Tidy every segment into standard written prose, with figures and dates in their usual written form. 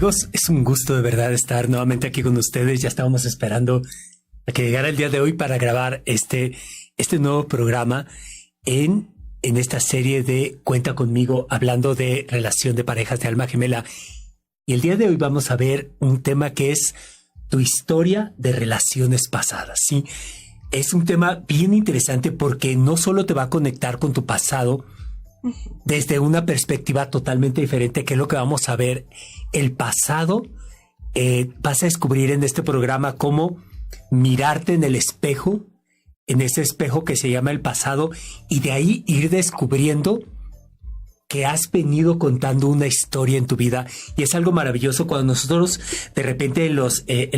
amigos, es un gusto de verdad estar nuevamente aquí con ustedes. Ya estábamos esperando a que llegara el día de hoy para grabar este nuevo programa en esta serie de Cuenta Conmigo, hablando de relación de parejas de alma gemela. Y el día de hoy vamos a ver un tema que es tu historia de relaciones pasadas, ¿sí? Es un tema bien interesante porque no solo te va a conectar con tu pasado desde una perspectiva totalmente diferente, que es lo que vamos a ver. El pasado, vas a descubrir en este programa cómo mirarte en el espejo, en ese espejo que se llama el pasado, y de ahí ir descubriendo que has venido contando una historia en tu vida. Y es algo maravilloso cuando nosotros de repente en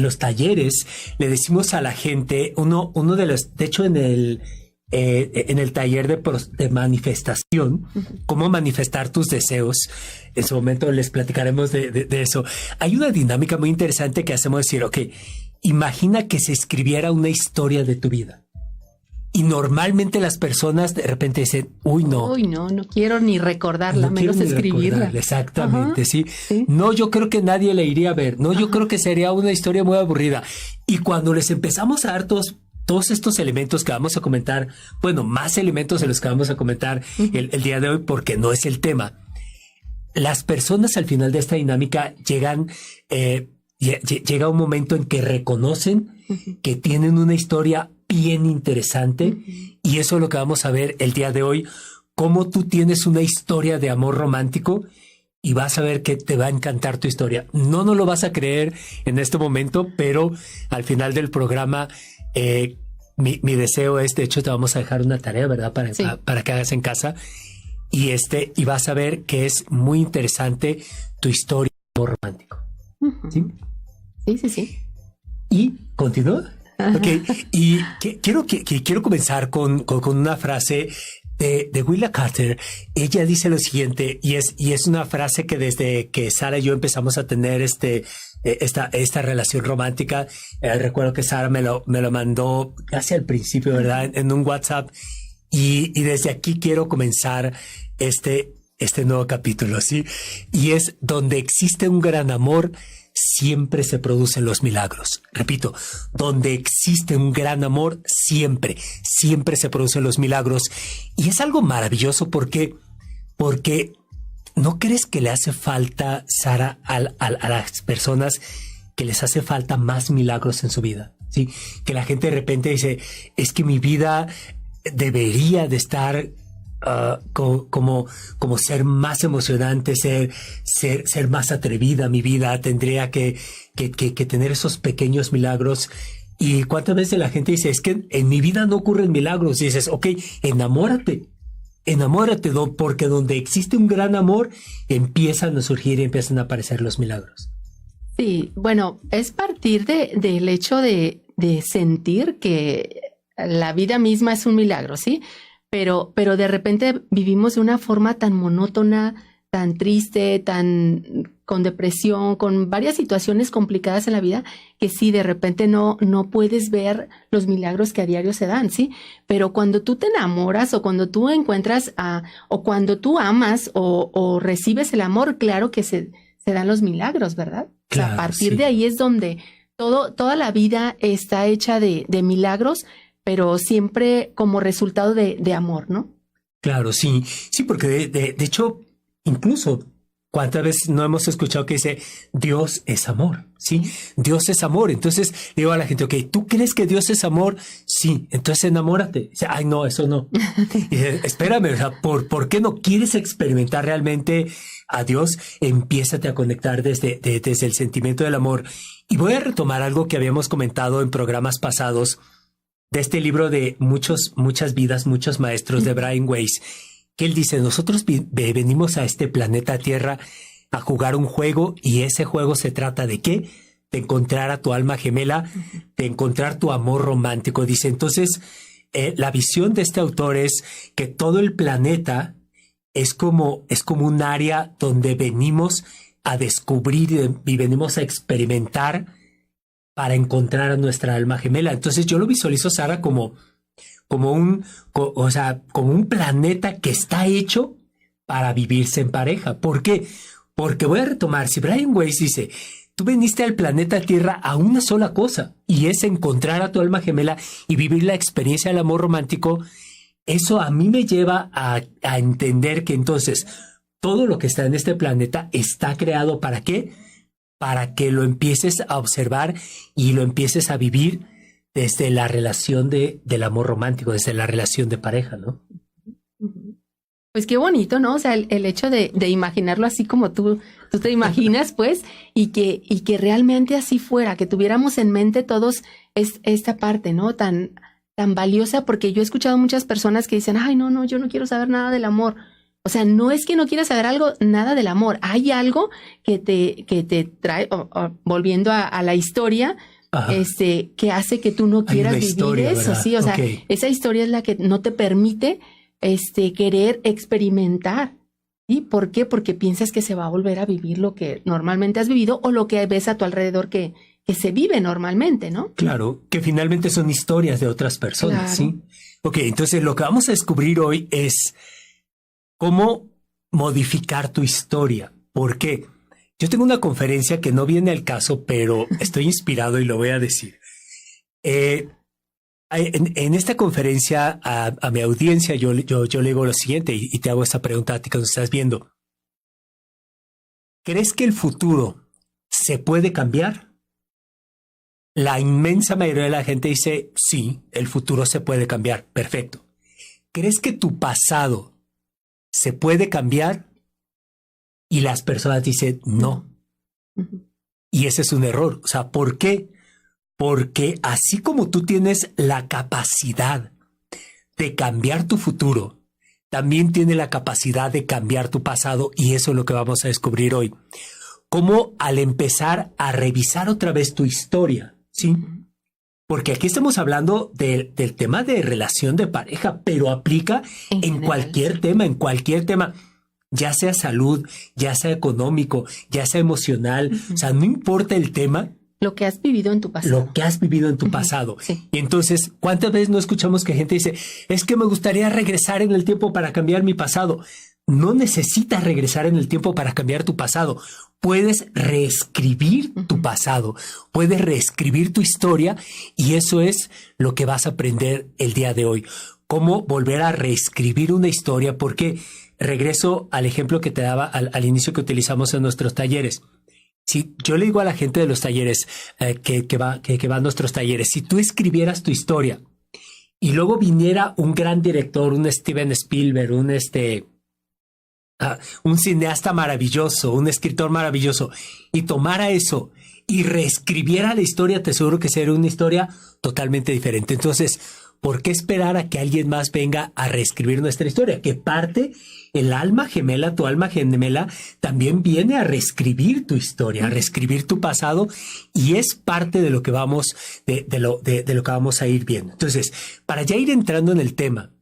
los talleres le decimos a la gente, uno de los, de hecho en el taller de manifestación, cómo manifestar tus deseos, en su momento les platicaremos de eso. Hay una dinámica muy interesante que hacemos, decir, ok, imagina que se escribiera una historia de tu vida. Y normalmente las personas de repente dicen, no quiero ni recordarla, menos escribirla. Exactamente, ¿sí? No, yo creo que nadie la iría a ver. No, yo creo que sería una historia muy aburrida. Y cuando les empezamos a dar todos estos elementos que vamos a comentar, bueno, más elementos de los que vamos a comentar el día de hoy, porque no es el tema. Las personas al final de esta dinámica llega un momento en que reconocen que tienen una historia bien interesante, y eso es lo que vamos a ver el día de hoy, cómo tú tienes una historia de amor romántico y vas a ver que te va a encantar tu historia. No lo vas a creer en este momento, pero al final del programa mi deseo es, de hecho te vamos a dejar una tarea, ¿verdad? Para que hagas en casa, y vas a ver que es muy interesante tu historia de amor romántico. Sí. ¿Y continúa? Okay. Y quiero comenzar con una frase de Willa Carter. Ella dice lo siguiente, y es una frase que desde que Sara y yo empezamos a tener esta relación romántica, recuerdo que Sara me lo mandó casi al principio, ¿verdad? En un WhatsApp, y desde aquí quiero comenzar este nuevo capítulo, ¿sí? Y es: donde existe un gran amor, siempre se producen los milagros. Repito, donde existe un gran amor, siempre se producen los milagros. Y es algo maravilloso porque ¿no crees que le hace falta, Sara, a las personas, que les hace falta más milagros en su vida? ¿Sí? Que la gente de repente dice, es que mi vida debería de estar como ser más emocionante, ser más atrevida. Mi vida tendría que tener esos pequeños milagros. Y cuántas veces la gente dice, es que en mi vida no ocurren milagros. Y dices, ok, enamórate, porque donde existe un gran amor empiezan a surgir y empiezan a aparecer los milagros. Sí, bueno, es partir del hecho de sentir que la vida misma es un milagro, ¿sí? Pero de repente vivimos de una forma tan monótona, tan triste, con depresión, con varias situaciones complicadas en la vida, que sí, de repente no puedes ver los milagros que a diario se dan, ¿sí? Pero cuando tú te enamoras, o cuando tú encuentras o cuando tú amas o recibes el amor, claro que se dan los milagros, ¿verdad? Claro, a partir de ahí es donde toda la vida está hecha de milagros, pero siempre como resultado de amor, ¿no? Claro, sí, porque de hecho, incluso, ¿cuántas veces no hemos escuchado que dice Dios es amor? Sí, Dios es amor. Entonces digo a la gente, ok, ¿tú crees que Dios es amor? Sí, entonces enamórate. Dice, ay, no, eso no. Y dice, espérame, o sea, ¿por qué no quieres experimentar realmente a Dios? Empiézate a conectar desde el sentimiento del amor. Y voy a retomar algo que habíamos comentado en programas pasados, de este libro de muchas vidas, muchos maestros, de Brian Weiss, que él dice, nosotros venimos a este planeta Tierra a jugar un juego, y ese juego se trata ¿de qué? De encontrar a tu alma gemela, de encontrar tu amor romántico. Dice, entonces, la visión de este autor es que todo el planeta es como un área donde venimos a descubrir y venimos a experimentar para encontrar a nuestra alma gemela. Entonces yo lo visualizo, Sara, como un planeta que está hecho para vivirse en pareja. ¿Por qué? Porque voy a retomar, si Brian Weiss dice, tú viniste al planeta Tierra a una sola cosa, y es encontrar a tu alma gemela y vivir la experiencia del amor romántico, eso a mí me lleva a entender que entonces todo lo que está en este planeta está creado ¿para qué? Para que lo empieces a observar y lo empieces a vivir desde la relación del amor romántico, desde la relación de pareja, ¿no? Pues qué bonito, ¿no? O sea, el hecho de imaginarlo así como tú te imaginas, pues, y que realmente así fuera, que tuviéramos en mente todos esta parte, ¿no? Tan valiosa, porque yo he escuchado muchas personas que dicen, ay, no, yo no quiero saber nada del amor. O sea, no es que no quieras saber nada del amor. Hay algo que te trae, volviendo a la historia, que hace que tú no quieras vivir historia, eso, ¿verdad? Sí, o sea, esa historia es la que no te permite querer experimentar. ¿Y por qué? Porque piensas que se va a volver a vivir lo que normalmente has vivido o lo que ves a tu alrededor que se vive normalmente, ¿no? Claro, que finalmente son historias de otras personas, claro. ¿Sí? Ok, entonces lo que vamos a descubrir hoy es cómo modificar tu historia. ¿Por qué? Yo tengo una conferencia que no viene al caso, pero estoy inspirado y lo voy a decir. En esta conferencia a mi audiencia yo le digo lo siguiente y te hago esta pregunta a ti que nos estás viendo. ¿Crees que el futuro se puede cambiar? La inmensa mayoría de la gente dice, sí, el futuro se puede cambiar. Perfecto. ¿Crees que tu pasado se puede cambiar? Y las personas dicen, no. Y ese es un error. O sea, ¿por qué? Porque así como tú tienes la capacidad de cambiar tu futuro, también tienes la capacidad de cambiar tu pasado, y eso es lo que vamos a descubrir hoy. Cómo al empezar a revisar otra vez tu historia, ¿sí? Porque aquí estamos hablando del tema de relación de pareja, pero aplica en cualquier tema, ya sea salud, ya sea económico, ya sea emocional, o sea, no importa el tema. Lo que has vivido en tu pasado. Lo que has vivido en tu pasado. Sí. Y entonces, ¿cuántas veces no escuchamos que gente dice, es que me gustaría regresar en el tiempo para cambiar mi pasado? No necesitas regresar en el tiempo para cambiar tu pasado. Puedes reescribir tu pasado, puedes reescribir tu historia, y eso es lo que vas a aprender el día de hoy. Cómo volver a reescribir una historia, porque regreso al ejemplo que te daba al inicio que utilizamos en nuestros talleres. Si yo le digo a la gente de los talleres que va a nuestros talleres, si tú escribieras tu historia y luego viniera un gran director, un Steven Spielberg, un cineasta maravilloso, un escritor maravilloso, y tomara eso y reescribiera la historia, te aseguro que sería una historia totalmente diferente. Entonces, ¿por qué esperar a que alguien más venga a reescribir nuestra historia? Que parte el alma gemela, tu alma gemela, también viene a reescribir tu historia, a reescribir tu pasado, y es parte de lo que vamos, de lo que vamos a ir viendo. Entonces, para ya ir entrando en el tema,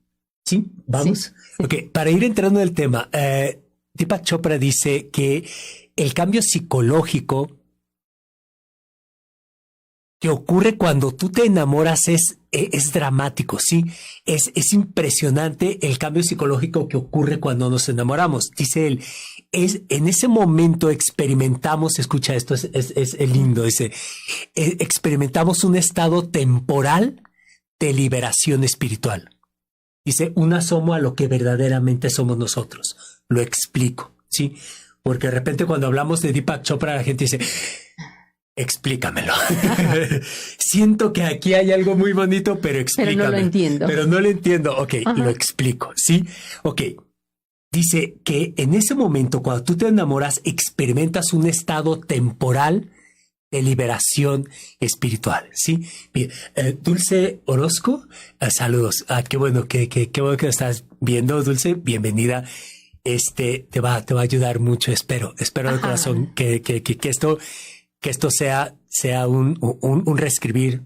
¿sí? ¿Vamos? Sí. Ok, para ir entrando en el tema, Deepak Chopra dice que el cambio psicológico que ocurre cuando tú te enamoras es dramático, ¿sí? Es impresionante el cambio psicológico que ocurre cuando nos enamoramos. Dice él, en ese momento experimentamos, escucha esto, es lindo, experimentamos un estado temporal de liberación espiritual. Dice, un asomo a lo que verdaderamente somos nosotros. Lo explico, ¿sí? Porque de repente cuando hablamos de Deepak Chopra, la gente dice, explícamelo. Siento que aquí hay algo muy bonito, pero explícame. Pero no lo entiendo. Pero no lo entiendo. Ok, lo explico, ¿sí? Ok. Dice que en ese momento, cuando tú te enamoras, experimentas un estado temporal de liberación espiritual, ¿sí? Bien, Dulce Orozco, saludos. Qué bueno que estás viendo, Dulce. Bienvenida. Te va a ayudar mucho, espero de corazón que esto sea un reescribir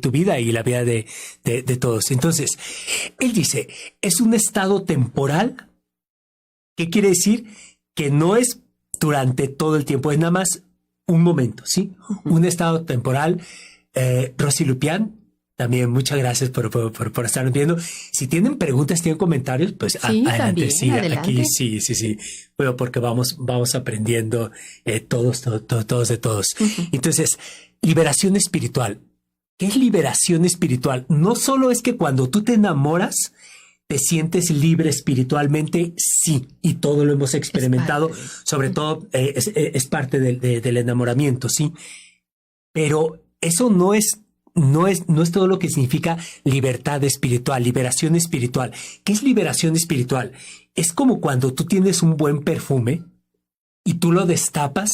tu vida y la vida de todos. Entonces, él dice, es un estado temporal. ¿Qué quiere decir? Que no es durante todo el tiempo, es nada más un momento, ¿sí? Un estado temporal. Rosy Lupián, También muchas gracias por estarnos viendo. Si tienen preguntas, tienen comentarios, pues sí, adelante. También, Sí, adelante. aquí sí. Bueno, porque vamos aprendiendo todos de todos. Uh-huh. Entonces, liberación espiritual. ¿Qué es liberación espiritual? No solo es que cuando tú te enamoras, ¿te sientes libre espiritualmente? Sí, y todo lo hemos experimentado, sobre todo es parte del enamoramiento, sí. Pero eso no es todo lo que significa libertad espiritual, liberación espiritual. ¿Qué es liberación espiritual? Es como cuando tú tienes un buen perfume y tú lo destapas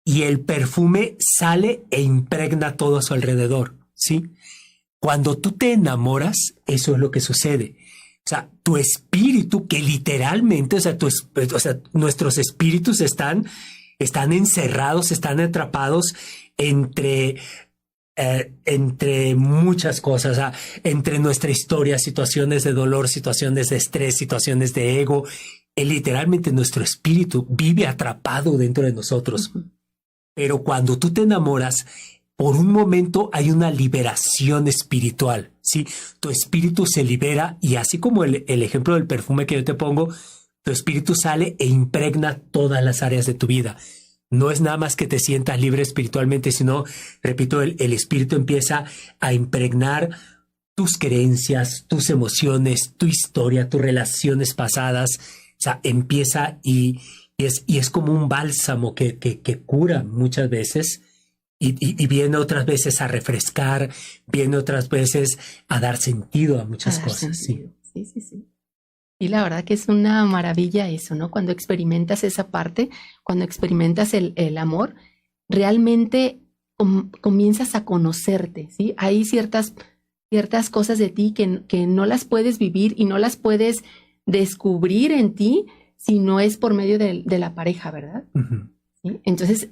y el perfume sale e impregna todo a su alrededor, ¿sí? Cuando tú te enamoras, eso es lo que sucede. O sea, tu espíritu, que literalmente, nuestros espíritus están encerrados, están atrapados entre muchas cosas, o sea, entre nuestra historia, situaciones de dolor, situaciones de estrés, situaciones de ego. Literalmente nuestro espíritu vive atrapado dentro de nosotros. Uh-huh. Pero cuando tú te enamoras, por un momento hay una liberación espiritual, ¿sí? Tu espíritu se libera y así como el ejemplo del perfume que yo te pongo, tu espíritu sale e impregna todas las áreas de tu vida. No es nada más que te sientas libre espiritualmente, sino, repito, el espíritu empieza a impregnar tus creencias, tus emociones, tu historia, tus relaciones pasadas. O sea, empieza y es como un bálsamo que cura muchas veces y viene otras veces a refrescar, viene otras veces a dar sentido a muchas cosas. Sí. Y la verdad que es una maravilla eso, ¿no? Cuando experimentas esa parte, cuando experimentas el amor, realmente comienzas a conocerte, ¿sí? Hay ciertas cosas de ti que no las puedes vivir y no las puedes descubrir en ti si no es por medio de la pareja, ¿verdad? Uh-huh. ¿Sí? Entonces,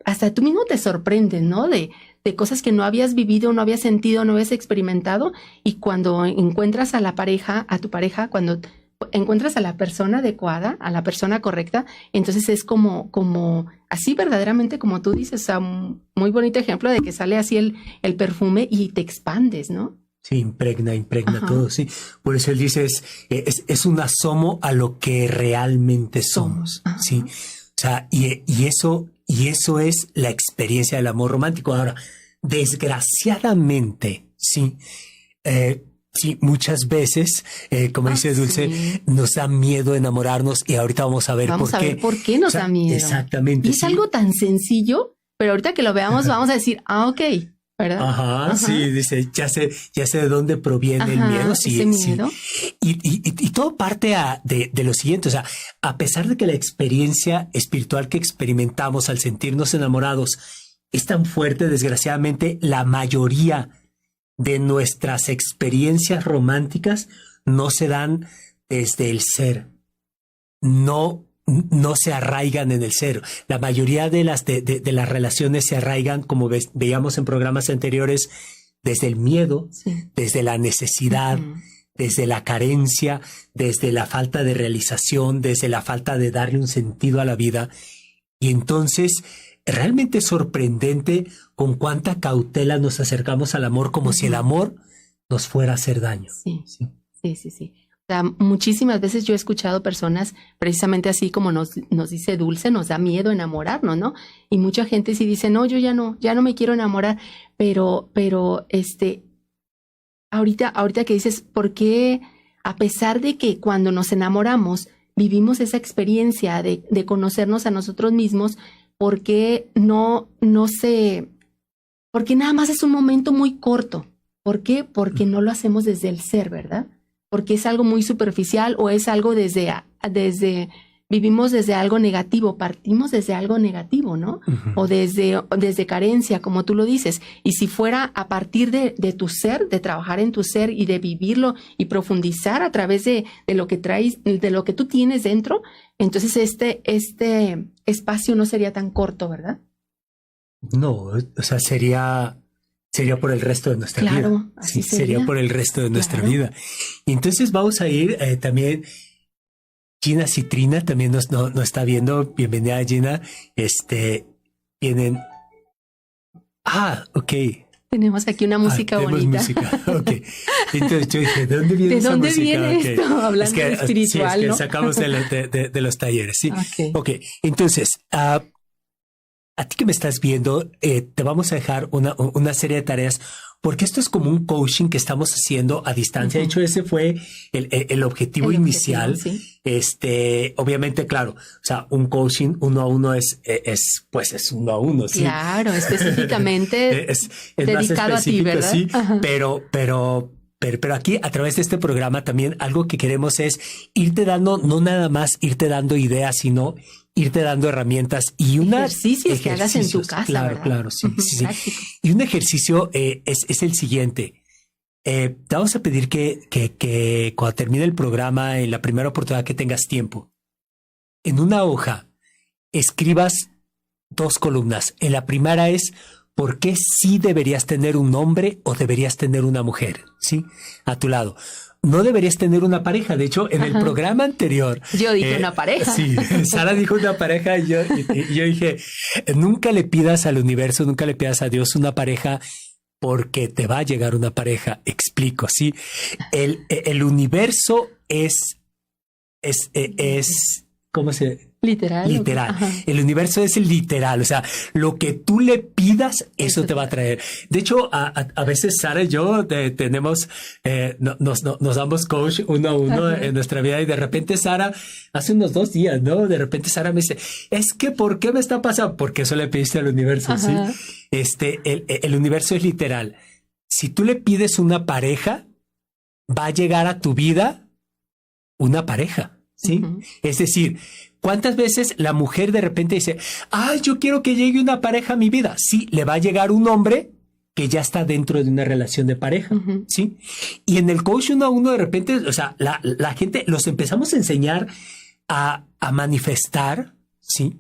hasta tú mismo te sorprendes, ¿no? De cosas que no habías vivido, no habías sentido, no habías experimentado, y cuando encuentras a la pareja, a tu pareja, cuando encuentras a la persona adecuada, a la persona correcta, entonces es como así verdaderamente como tú dices, o sea, un muy bonito ejemplo de que sale así el perfume y te expandes, ¿no? Sí, impregna Ajá. Todo, sí. Por eso él dice, es un asomo a lo que realmente somos, Ajá. ¿sí? O sea, y eso es la experiencia del amor romántico. Ahora, desgraciadamente, sí, muchas veces, como dice Dulce, sí. Nos da miedo enamorarnos y ahorita vamos a ver por qué. Vamos a ver por qué nos da miedo. Exactamente. Y es algo tan sencillo, pero ahorita que lo veamos vamos a decir, ok, ¿verdad? Ajá, sí, dice, ya sé de dónde proviene el miedo. Sí, ese miedo. Sí. Y todo parte de lo siguiente, o sea, a pesar de que la experiencia espiritual que experimentamos al sentirnos enamorados es tan fuerte, desgraciadamente, la mayoría de nuestras experiencias románticas no se dan desde el ser. No se arraigan en el ser. La mayoría de las relaciones se arraigan, como veíamos en programas anteriores, desde el miedo, sí. Desde la necesidad, uh-huh. Desde la carencia, desde la falta de realización, desde la falta de darle un sentido a la vida. Y entonces, realmente es sorprendente con cuánta cautela nos acercamos al amor, como uh-huh. Si el amor nos fuera a hacer daño. Sí. O sea, muchísimas veces yo he escuchado personas precisamente así como nos dice Dulce, nos da miedo enamorarnos, ¿no? Y mucha gente sí dice, no, yo ya no me quiero enamorar, pero ahorita que dices, ¿por qué a pesar de que cuando nos enamoramos vivimos esa experiencia de conocernos a nosotros mismos, ¿por qué porque nada más es un momento muy corto? ¿Por qué? Porque no lo hacemos desde el ser, ¿verdad? Porque es algo muy superficial o es algo vivimos desde algo negativo, partimos desde algo negativo, ¿no? Uh-huh. O desde carencia, como tú lo dices. Y si fuera a partir de tu ser, de trabajar en tu ser y de vivirlo y profundizar a través de lo que traes, de lo que tú tienes dentro, entonces este espacio no sería tan corto, ¿verdad? No, o sea, sería por el resto de nuestra vida. Claro, así sería por el resto de nuestra vida. Y entonces vamos a ir también. Gina Citrina también nos está viendo. Bienvenida, Gina. Vienen. Ok. Tenemos aquí una música bonita. Música, ok. Entonces yo dije, ¿de dónde viene esa música? ¿De dónde viene esto? Hablando de espiritual, sí, es que ¿no? sacamos de los talleres, sí. Ok, entonces, a ti que me estás viendo, te vamos a dejar una serie de tareas, porque esto es como un coaching que estamos haciendo a distancia. De hecho, ese fue el objetivo inicial. Sí. Obviamente, claro, o sea, un coaching 1-a-1 es 1-a-1. ¿Sí? Claro, específicamente es dedicado más específico, a ti, ¿verdad? Sí, pero aquí a través de este programa también algo que queremos es irte dando, no nada más irte dando ideas, sino irte dando herramientas y ejercicios que hagas en tu casa. Claro, ¿verdad? claro, sí. Y un ejercicio es el siguiente. Te vamos a pedir que cuando termine el programa, en la primera oportunidad que tengas tiempo, en una hoja escribas 2 columnas. En la primera es ¿por qué sí deberías tener un hombre o deberías tener una mujer? ¿Sí? A tu lado. No deberías tener una pareja. De hecho, en el programa anterior... Yo dije una pareja. Sí, Sara dijo una pareja y yo dije, nunca le pidas al universo, nunca le pidas a Dios una pareja porque te va a llegar una pareja. Explico, ¿sí? El universo es ¿cómo se...? Literal. El universo es el literal. O sea, lo que tú le pidas, eso te va a traer. De hecho, a veces Sara y yo tenemos, nos damos coach 1-a-1 en nuestra vida y de repente Sara, hace unos 2 días, ¿no? De repente Sara me dice, es que ¿por qué me está pasando? Porque eso le pediste al universo, ¿sí? El universo es literal. Si tú le pides una pareja, va a llegar a tu vida una pareja, ¿sí? Es decir, ¿cuántas veces la mujer de repente dice, yo quiero que llegue una pareja a mi vida? Sí, le va a llegar un hombre que ya está dentro de una relación de pareja, ¿sí? Y en el coach 1-a-1 de repente, o sea, la gente los empezamos a enseñar a manifestar, ¿sí?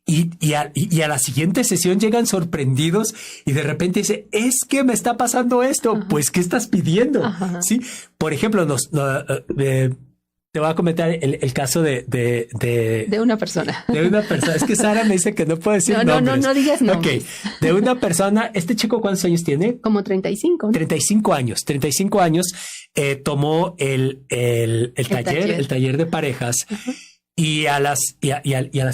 Y a la siguiente sesión llegan sorprendidos y de repente dice, es que me está pasando esto. Pues, ¿qué estás pidiendo? ¿Sí? Por ejemplo, te voy a comentar el caso de una persona. De una persona. Es que Sara me dice que no puedo decir nombres. No digas nombres. Ok. De una persona. ¿Este chico cuántos años tiene? Como 35. ¿No? 35 años. 35 años. Tomó el taller de parejas. Y a las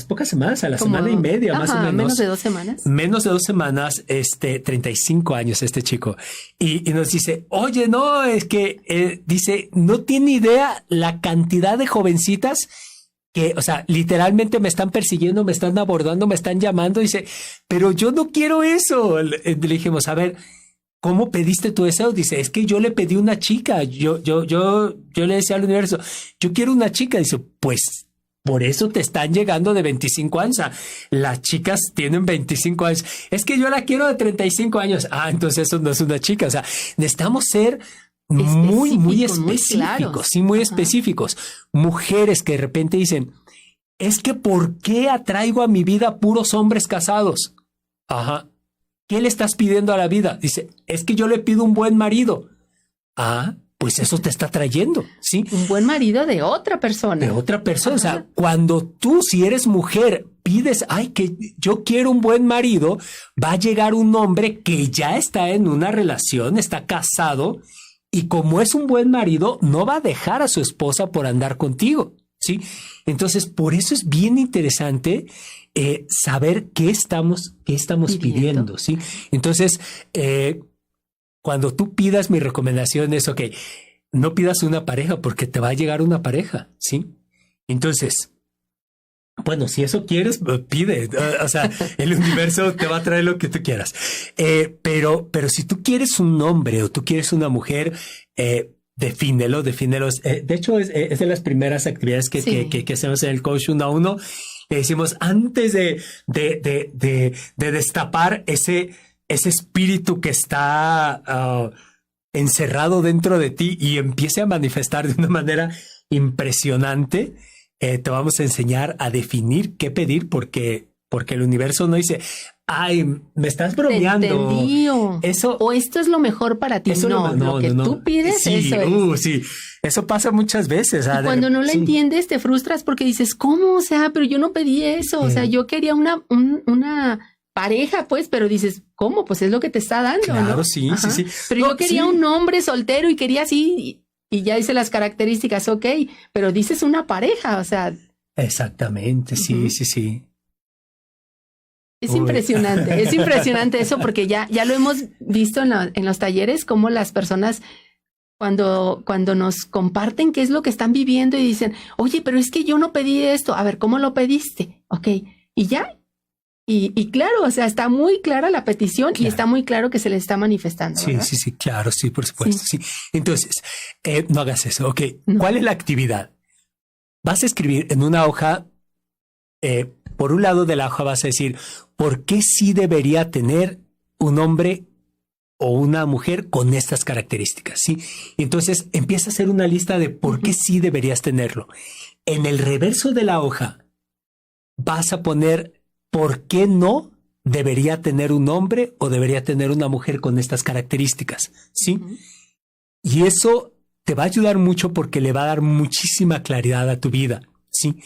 pocas semanas, a la semana y media, más o menos. Menos de 2 semanas. Menos de 2 semanas, 35 años este chico. Y nos dice, oye, no, es que, dice, no tiene idea la cantidad de jovencitas que, o sea, literalmente me están persiguiendo, me están abordando, me están llamando. Dice, pero yo no quiero eso. Le dijimos, a ver, ¿cómo pediste tu deseo? Dice, es que yo le pedí una chica. Yo le decía al universo, yo quiero una chica. Dice, pues, por eso te están llegando de 25 años. O sea, las chicas tienen 25 años. Es que yo la quiero de 35 años. Entonces eso no es una chica. O sea, necesitamos ser muy específicos. Claro. Sí, muy específicos. Mujeres que de repente dicen, es que ¿por qué atraigo a mi vida puros hombres casados? ¿Qué le estás pidiendo a la vida? Dice, es que yo le pido un buen marido. Pues eso te está trayendo, ¿sí? Un buen marido de otra persona. De otra persona. O sea, cuando tú, si eres mujer, pides, que yo quiero un buen marido, va a llegar un hombre que ya está en una relación, está casado, y como es un buen marido, no va a dejar a su esposa por andar contigo, ¿sí? Entonces, por eso es bien interesante saber qué estamos pidiendo, ¿sí? Entonces, cuando tú pidas, mi recomendación es, no pidas una pareja porque te va a llegar una pareja, ¿sí? Entonces, bueno, si eso quieres, pide. O sea, el universo te va a traer lo que tú quieras. Pero si tú quieres un hombre o tú quieres una mujer, defínelo. De hecho, es de las primeras actividades que hacemos en el coach 1-a-1. Le decimos, antes de destapar ese espíritu que está encerrado dentro de ti y empiece a manifestar de una manera impresionante, te vamos a enseñar a definir qué pedir porque el universo no dice, me estás bromeando. Te entendí, o esto es lo mejor para ti. Lo que tú pides, sí, eso es. Sí, eso pasa muchas veces. Y cuando no lo entiendes, te frustras porque dices, ¿cómo? O sea, pero yo no pedí eso. O sea, yo quería una pareja, pues, pero dices, ¿cómo? Pues es lo que te está dando, claro, ¿no? sí, Ajá. sí, sí. Pero No, yo quería sí. un hombre soltero y quería así, y ya dice las características, ok, pero dices una pareja, o sea, Exactamente, sí, sí, sí. es Uy. impresionante eso, porque ya lo hemos visto en los talleres, cómo las personas cuando nos comparten qué es lo que están viviendo y dicen, oye, pero es que yo no pedí esto, a ver, ¿cómo lo pediste? Ok, y ya, y claro, o sea, está muy clara la petición y Claro. está muy claro que se le está manifestando, Sí, ¿verdad? sí, sí, claro, sí, por supuesto, sí. Entonces, no hagas eso, ok. No. ¿Cuál es la actividad? Vas a escribir en una hoja, por un lado de la hoja vas a decir, ¿por qué sí debería tener un hombre o una mujer con estas características? ¿Sí? Y entonces empieza a hacer una lista de por qué sí deberías tenerlo. En el reverso de la hoja vas a poner por qué no debería tener un hombre o debería tener una mujer con estas características. ¿Sí? Y eso te va a ayudar mucho porque le va a dar muchísima claridad a tu vida. ¿Sí?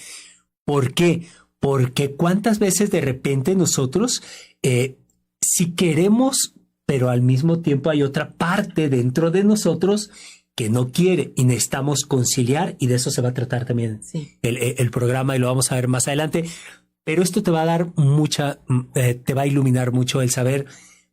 ¿Por qué? Porque cuántas veces de repente nosotros, si queremos, pero al mismo tiempo hay otra parte dentro de nosotros que no quiere y necesitamos conciliar, y de eso se va a tratar también el programa y lo vamos a ver más adelante. Pero esto te va a dar te va a iluminar mucho el saber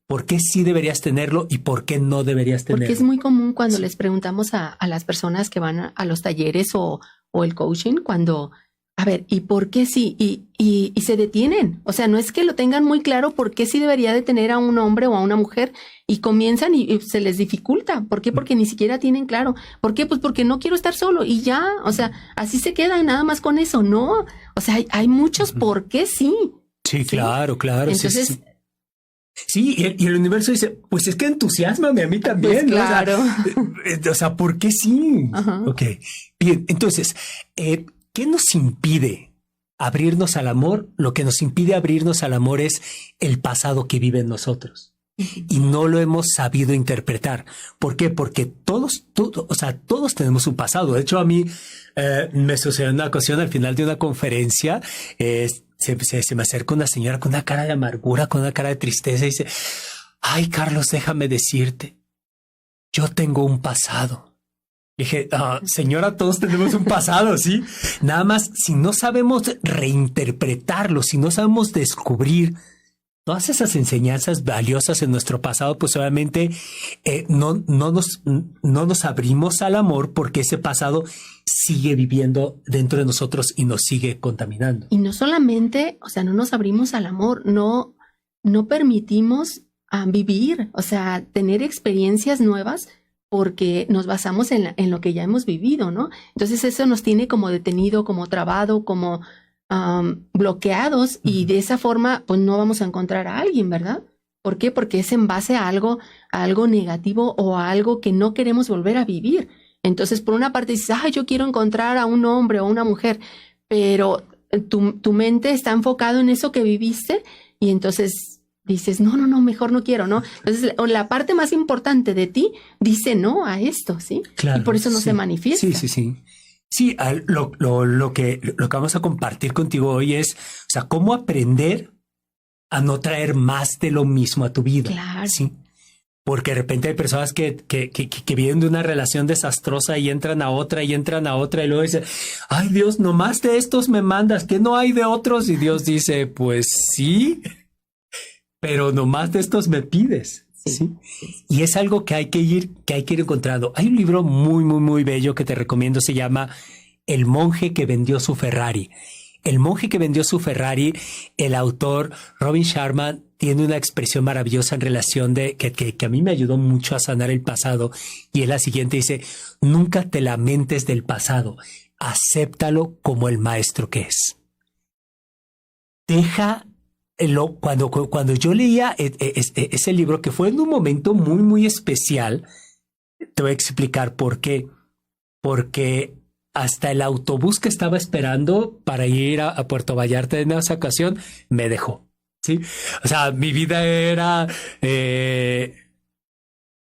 por qué sí deberías tenerlo y por qué no deberías tenerlo. Porque es muy común cuando les preguntamos a las personas que van a los talleres o el coaching, cuando, a ver, ¿y por qué sí? Y se detienen. O sea, no es que lo tengan muy claro por qué sí debería de tener a un hombre o a una mujer y comienzan y se les dificulta. ¿Por qué? Porque ni siquiera tienen claro. ¿Por qué? Pues porque no quiero estar solo y ya. O sea, así se quedan nada más con eso. No. O sea, hay muchos por qué sí. Sí, claro, claro. Entonces, sí. Sí, y el universo dice, pues es que entusiasmame a mí también. Pues claro. ¿No? O sea, ¿por qué sí? Ajá. Ok. Bien, entonces, ¿qué nos impide abrirnos al amor? Lo que nos impide abrirnos al amor es el pasado que vive en nosotros. Y no lo hemos sabido interpretar. ¿Por qué? Porque todos tenemos un pasado. De hecho, a mí me sucedió una ocasión al final de una conferencia, se me acerca una señora con una cara de amargura, con una cara de tristeza y dice, ay, Carlos, déjame decirte, yo tengo un pasado. Dije, señora, todos tenemos un pasado, ¿sí? Nada más, si no sabemos reinterpretarlo, si no sabemos descubrir todas esas enseñanzas valiosas en nuestro pasado, pues obviamente no nos abrimos al amor, porque ese pasado sigue viviendo dentro de nosotros y nos sigue contaminando. Y no solamente, o sea, no nos abrimos al amor, no permitimos vivir, o sea, tener experiencias nuevas, porque nos basamos en lo que ya hemos vivido, ¿no? Entonces eso nos tiene como detenido, como trabado, como bloqueados, y de esa forma pues no vamos a encontrar a alguien, ¿verdad? ¿Por qué? Porque es en base a algo negativo o a algo que no queremos volver a vivir. Entonces, por una parte dices, yo quiero encontrar a un hombre o una mujer, pero tu mente está enfocado en eso que viviste, y entonces dices, no, mejor no quiero, ¿no? Entonces, la parte más importante de ti dice no a esto, ¿sí? Claro, y por eso no se manifiesta. Sí. Sí, lo que vamos a compartir contigo hoy es, o sea, cómo aprender a no traer más de lo mismo a tu vida. Claro. Sí. Porque de repente hay personas que vienen de una relación desastrosa y entran a otra y luego dicen, ay Dios, nomás de estos me mandas, ¿qué no hay de otros? Y Dios dice, pues sí, pero nomás de estos me pides. ¿Sí? Y es algo que hay que ir encontrando. Hay un libro muy, muy, muy bello que te recomiendo, se llama El monje que vendió su Ferrari. El monje que vendió su Ferrari, el autor Robin Sharma tiene una expresión maravillosa en relación de que a mí me ayudó mucho a sanar el pasado, y es la siguiente, dice, nunca te lamentes del pasado, acéptalo como el maestro que es. Cuando yo leía ese libro, que fue en un momento muy, muy especial, te voy a explicar por qué. Porque hasta el autobús que estaba esperando para ir a Puerto Vallarta en esa ocasión me dejó. ¿Sí? O sea, mi vida era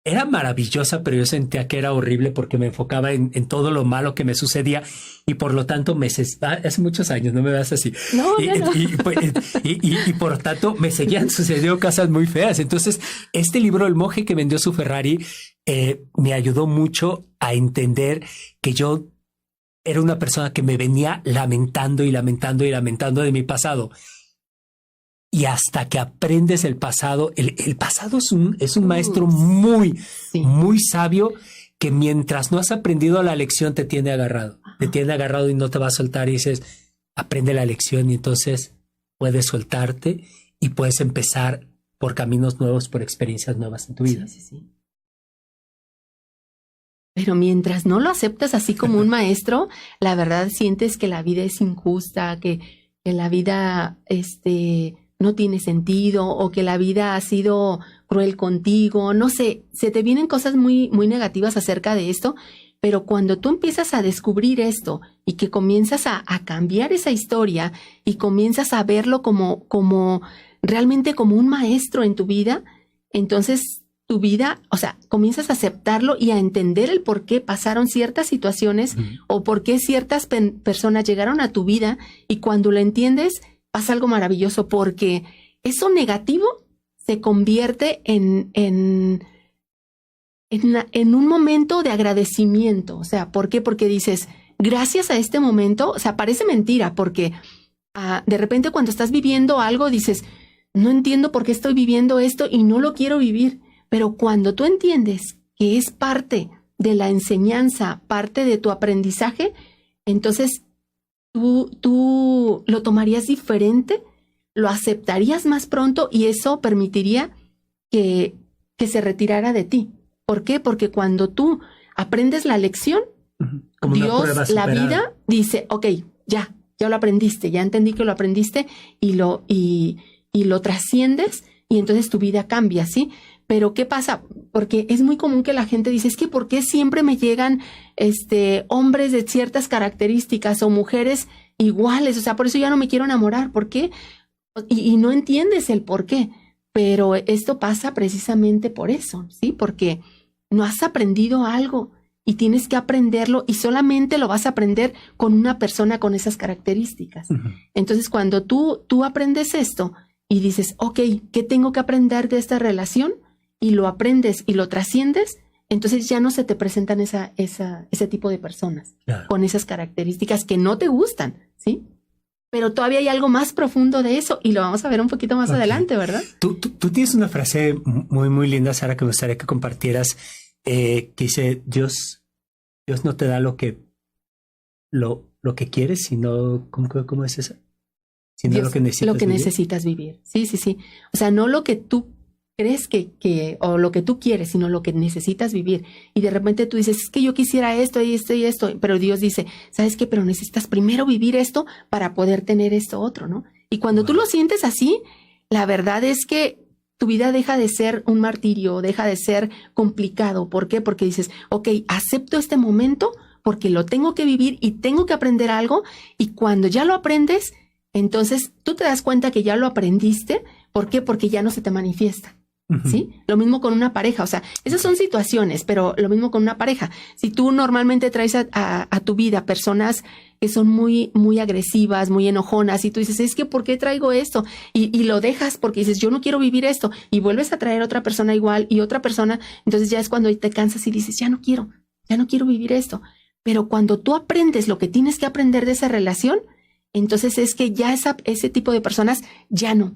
era maravillosa, pero yo sentía que era horrible porque me enfocaba en todo lo malo que me sucedía y por lo tanto hace muchos años, no me veas así. No, ya no. Y por lo tanto me seguían sucediendo cosas muy feas. Entonces, este libro, El monje que vendió su Ferrari, me ayudó mucho a entender que yo era una persona que me venía lamentando y lamentando y lamentando de mi pasado. Y hasta que aprendes el pasado, el pasado es un maestro muy, Sí. muy sabio que mientras no has aprendido la lección te tiene agarrado. Te tiene agarrado y no te va a soltar y dices, aprende la lección y entonces puedes soltarte y puedes empezar por caminos nuevos, por experiencias nuevas en tu vida. Sí, sí, sí. Pero mientras no lo aceptas así como un maestro, la verdad sientes que la vida es injusta, que la vida no tiene sentido o que la vida ha sido cruel contigo. No sé, se te vienen cosas muy, muy negativas acerca de esto, pero cuando tú empiezas a descubrir esto y que comienzas a cambiar esa historia y comienzas a verlo como realmente como un maestro en tu vida, entonces tu vida, o sea, comienzas a aceptarlo y a entender el por qué pasaron ciertas situaciones o por qué ciertas personas llegaron a tu vida, y cuando lo entiendes pasa algo maravilloso porque eso negativo se convierte en un momento de agradecimiento. O sea, ¿por qué? Porque dices, gracias a este momento, o sea, parece mentira porque de repente cuando estás viviendo algo dices, no entiendo por qué estoy viviendo esto y no lo quiero vivir. Pero cuando tú entiendes que es parte de la enseñanza, parte de tu aprendizaje, entonces tú lo tomarías diferente, lo aceptarías más pronto y eso permitiría que se retirara de ti. ¿Por qué? Porque cuando tú aprendes la lección, Como Dios, la vida, dice, ok, ya lo aprendiste, ya entendí que lo aprendiste y lo trasciendes y entonces tu vida cambia, ¿sí? Pero ¿qué pasa? Porque es muy común que la gente dice, es que ¿por qué siempre me llegan hombres de ciertas características o mujeres iguales? O sea, por eso ya no me quiero enamorar. ¿Por qué? Y no entiendes el por qué. Pero esto pasa precisamente por eso, ¿sí? Porque no has aprendido algo y tienes que aprenderlo y solamente lo vas a aprender con una persona con esas características. Entonces, cuando tú aprendes esto y dices, ok, ¿qué tengo que aprender de esta relación? Y lo aprendes y lo trasciendes, entonces ya no se te presentan ese tipo de personas con esas características que no te gustan, ¿sí? Pero todavía hay algo más profundo de eso y lo vamos a ver un poquito más adelante, ¿verdad? Tú tienes una frase muy, muy linda, Sara, que me gustaría que compartieras, que dice, Dios no te da lo que quieres, sino, ¿cómo es eso? Sino Dios, lo que necesitas vivir. Necesitas vivir. Sí, sí, sí. O sea, no lo que tú crees o lo que tú quieres, sino lo que necesitas vivir. Y de repente tú dices, es que yo quisiera esto y esto y esto, pero Dios dice, ¿sabes qué? Pero necesitas primero vivir esto para poder tener esto otro, ¿no? Y cuando tú lo sientes así, la verdad es que tu vida deja de ser un martirio, deja de ser complicado. ¿Por qué? Porque dices, ok, acepto este momento porque lo tengo que vivir y tengo que aprender algo, y cuando ya lo aprendes, entonces tú te das cuenta que ya lo aprendiste. ¿Por qué? Porque ya no se te manifiesta. ¿Sí? Lo mismo con una pareja, o sea, esas son situaciones, pero lo mismo con una pareja. Si tú normalmente traes a tu vida personas que son muy, muy agresivas, muy enojonas, y tú dices, es que ¿por qué traigo esto? Y lo dejas porque dices, yo no quiero vivir esto, y vuelves a traer otra persona igual y otra persona, entonces ya es cuando te cansas y dices, ya no quiero vivir esto. Pero cuando tú aprendes lo que tienes que aprender de esa relación, entonces es que ya ese tipo de personas ya no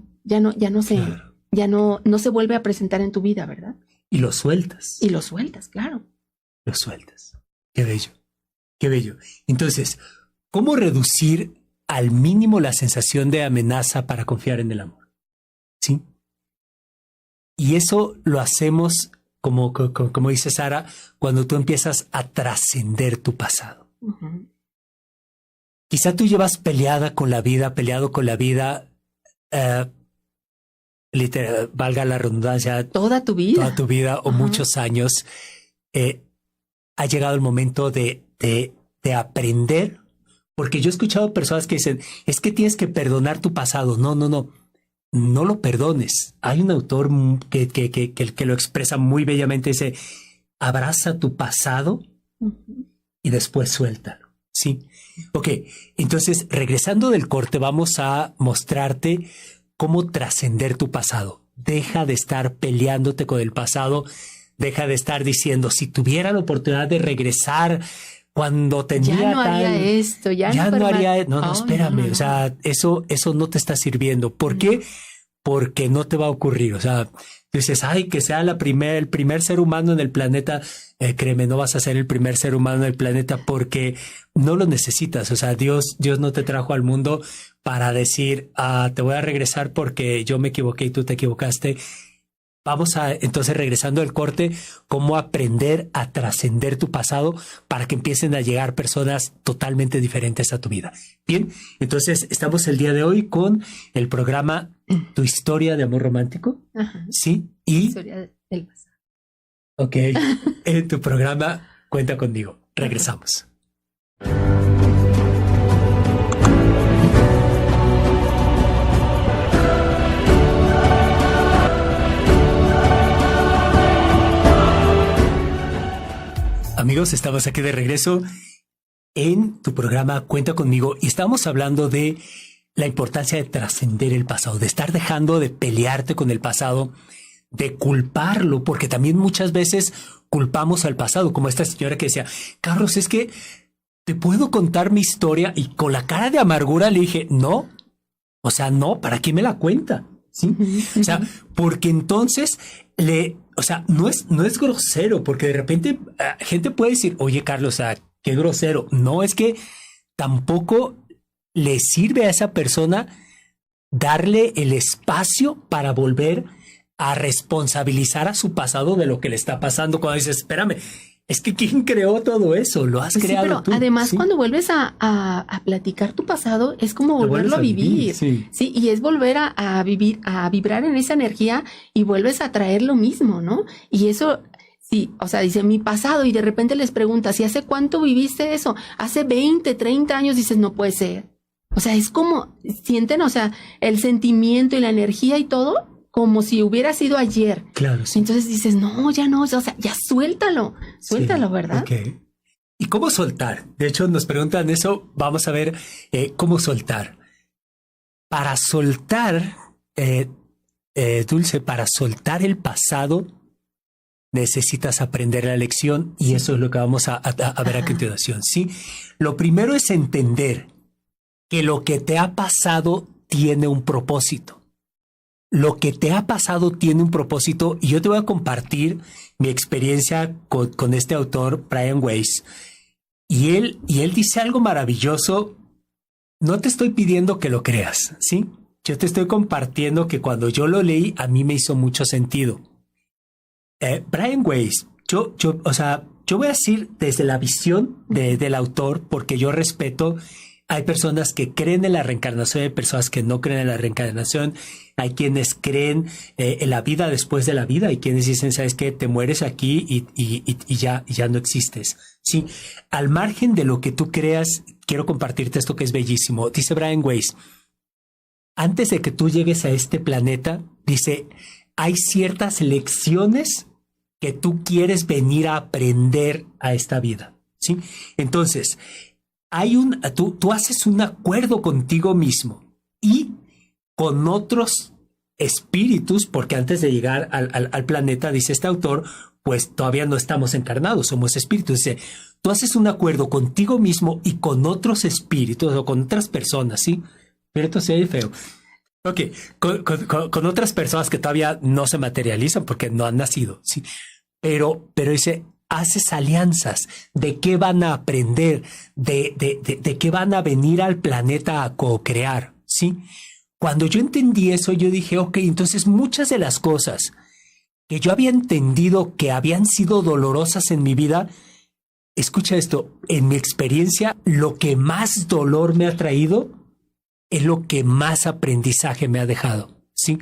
se vuelve a presentar en tu vida, ¿verdad? Y lo sueltas. Y lo sueltas, claro. Lo sueltas. Qué bello. Qué bello. Entonces, ¿cómo reducir al mínimo la sensación de amenaza para confiar en el amor? ¿Sí? Y eso lo hacemos, como dice Sara, cuando tú empiezas a trascender tu pasado. Quizá tú llevas peleado con la vida, literal, valga la redundancia, toda tu vida o muchos años. Ha llegado el momento de aprender, porque yo he escuchado personas que dicen, es que tienes que perdonar tu pasado. No no lo perdones. Hay un autor que lo expresa muy bellamente, dice, abraza tu pasado y después suéltalo, ¿sí? Ok, entonces regresando del corte vamos a mostrarte cómo trascender tu pasado. Deja de estar peleándote con el pasado, deja de estar diciendo, si tuviera la oportunidad de regresar cuando tenía ya no haría esto, ya no haría, no, espérame, no. O sea, eso no te está sirviendo. ¿Por qué? Porque no te va a ocurrir. O sea, dices, ay, que sea el primer ser humano en el planeta. Créeme, no vas a ser el primer ser humano en el planeta porque no lo necesitas. O sea, Dios no te trajo al mundo para decir, te voy a regresar porque yo me equivoqué y tú te equivocaste. Vamos a, entonces, regresando al corte, cómo aprender a trascender tu pasado para que empiecen a llegar personas totalmente diferentes a tu vida. Bien, entonces estamos el día de hoy con el programa Tu Historia de Amor Romántico. Ajá. Sí, y... Historia del pasado. Ok, en tu programa Cuenta Conmigo. Regresamos. Amigos, estamos aquí de regreso en tu programa Cuenta Conmigo y estamos hablando de la importancia de trascender el pasado, de estar dejando de pelearte con el pasado, de culparlo, porque también muchas veces culpamos al pasado, como esta señora que decía, Carlos, es que te puedo contar mi historia, y con la cara de amargura le dije, no, o sea, no, ¿para qué me la cuenta? ¿Sí? O sea, porque entonces o sea, no es grosero, porque de repente gente puede decir, oye, Carlos, o sea, qué grosero. No, es que tampoco le sirve a esa persona darle el espacio para volver a responsabilizar a su pasado de lo que le está pasando. Cuando dices, espérame, es que ¿quién creó todo eso? Lo has creado pero tú. Además, ¿sí? Cuando vuelves a platicar tu pasado, es como volverlo a vivir. Sí. Sí, y es volver a vivir, a vibrar en esa energía y vuelves a traer lo mismo, ¿no? Y eso, sí, o sea, dice mi pasado y de repente les preguntas, ¿y hace cuánto viviste eso? Hace 20, 30 años, dices, no puede ser. O sea, es como, sienten, o sea, el sentimiento y la energía y todo, como si hubiera sido ayer. Claro, sí. Entonces dices, no, ya no, o sea, ya suéltalo, sí, ¿verdad? Okay. ¿Y cómo soltar? De hecho, nos preguntan eso, vamos a ver cómo soltar. Para soltar, Dulce, para soltar el pasado, necesitas aprender la lección y eso es lo que vamos a ver a continuación, ¿sí? Lo primero es entender que lo que te ha pasado tiene un propósito. Lo que te ha pasado tiene un propósito y yo te voy a compartir mi experiencia con este autor, Brian Weiss. Y él dice algo maravilloso. No te estoy pidiendo que lo creas, ¿sí? Yo te estoy compartiendo que cuando yo lo leí, a mí me hizo mucho sentido. Brian Weiss, yo voy a decir desde la visión del autor, porque yo respeto. Hay personas que creen en la reencarnación, hay personas que no creen en la reencarnación, hay quienes creen en la vida después de la vida, hay quienes dicen, ¿sabes qué? Te mueres aquí y ya no existes. Sí, al margen de lo que tú creas, quiero compartirte esto que es bellísimo. Dice Brian Weiss, antes de que tú llegues a este planeta, dice, hay ciertas lecciones que tú quieres venir a aprender a esta vida. ¿Sí? Entonces, tú haces un acuerdo contigo mismo y con otros espíritus, porque antes de llegar al planeta, dice este autor, pues todavía no estamos encarnados, somos espíritus. Dice, tú haces un acuerdo contigo mismo y con otros espíritus o con otras personas, ¿sí? Pero esto se oye feo. Ok, con otras personas que todavía no se materializan porque no han nacido, ¿sí? Pero dice, haces alianzas. ¿De qué van a aprender? ¿De qué van a venir al planeta a co-crear? ¿Sí? Cuando yo entendí eso, yo dije, ok, entonces muchas de las cosas que yo había entendido que habían sido dolorosas en mi vida, escucha esto, en mi experiencia, lo que más dolor me ha traído es lo que más aprendizaje me ha dejado. ¿Sí?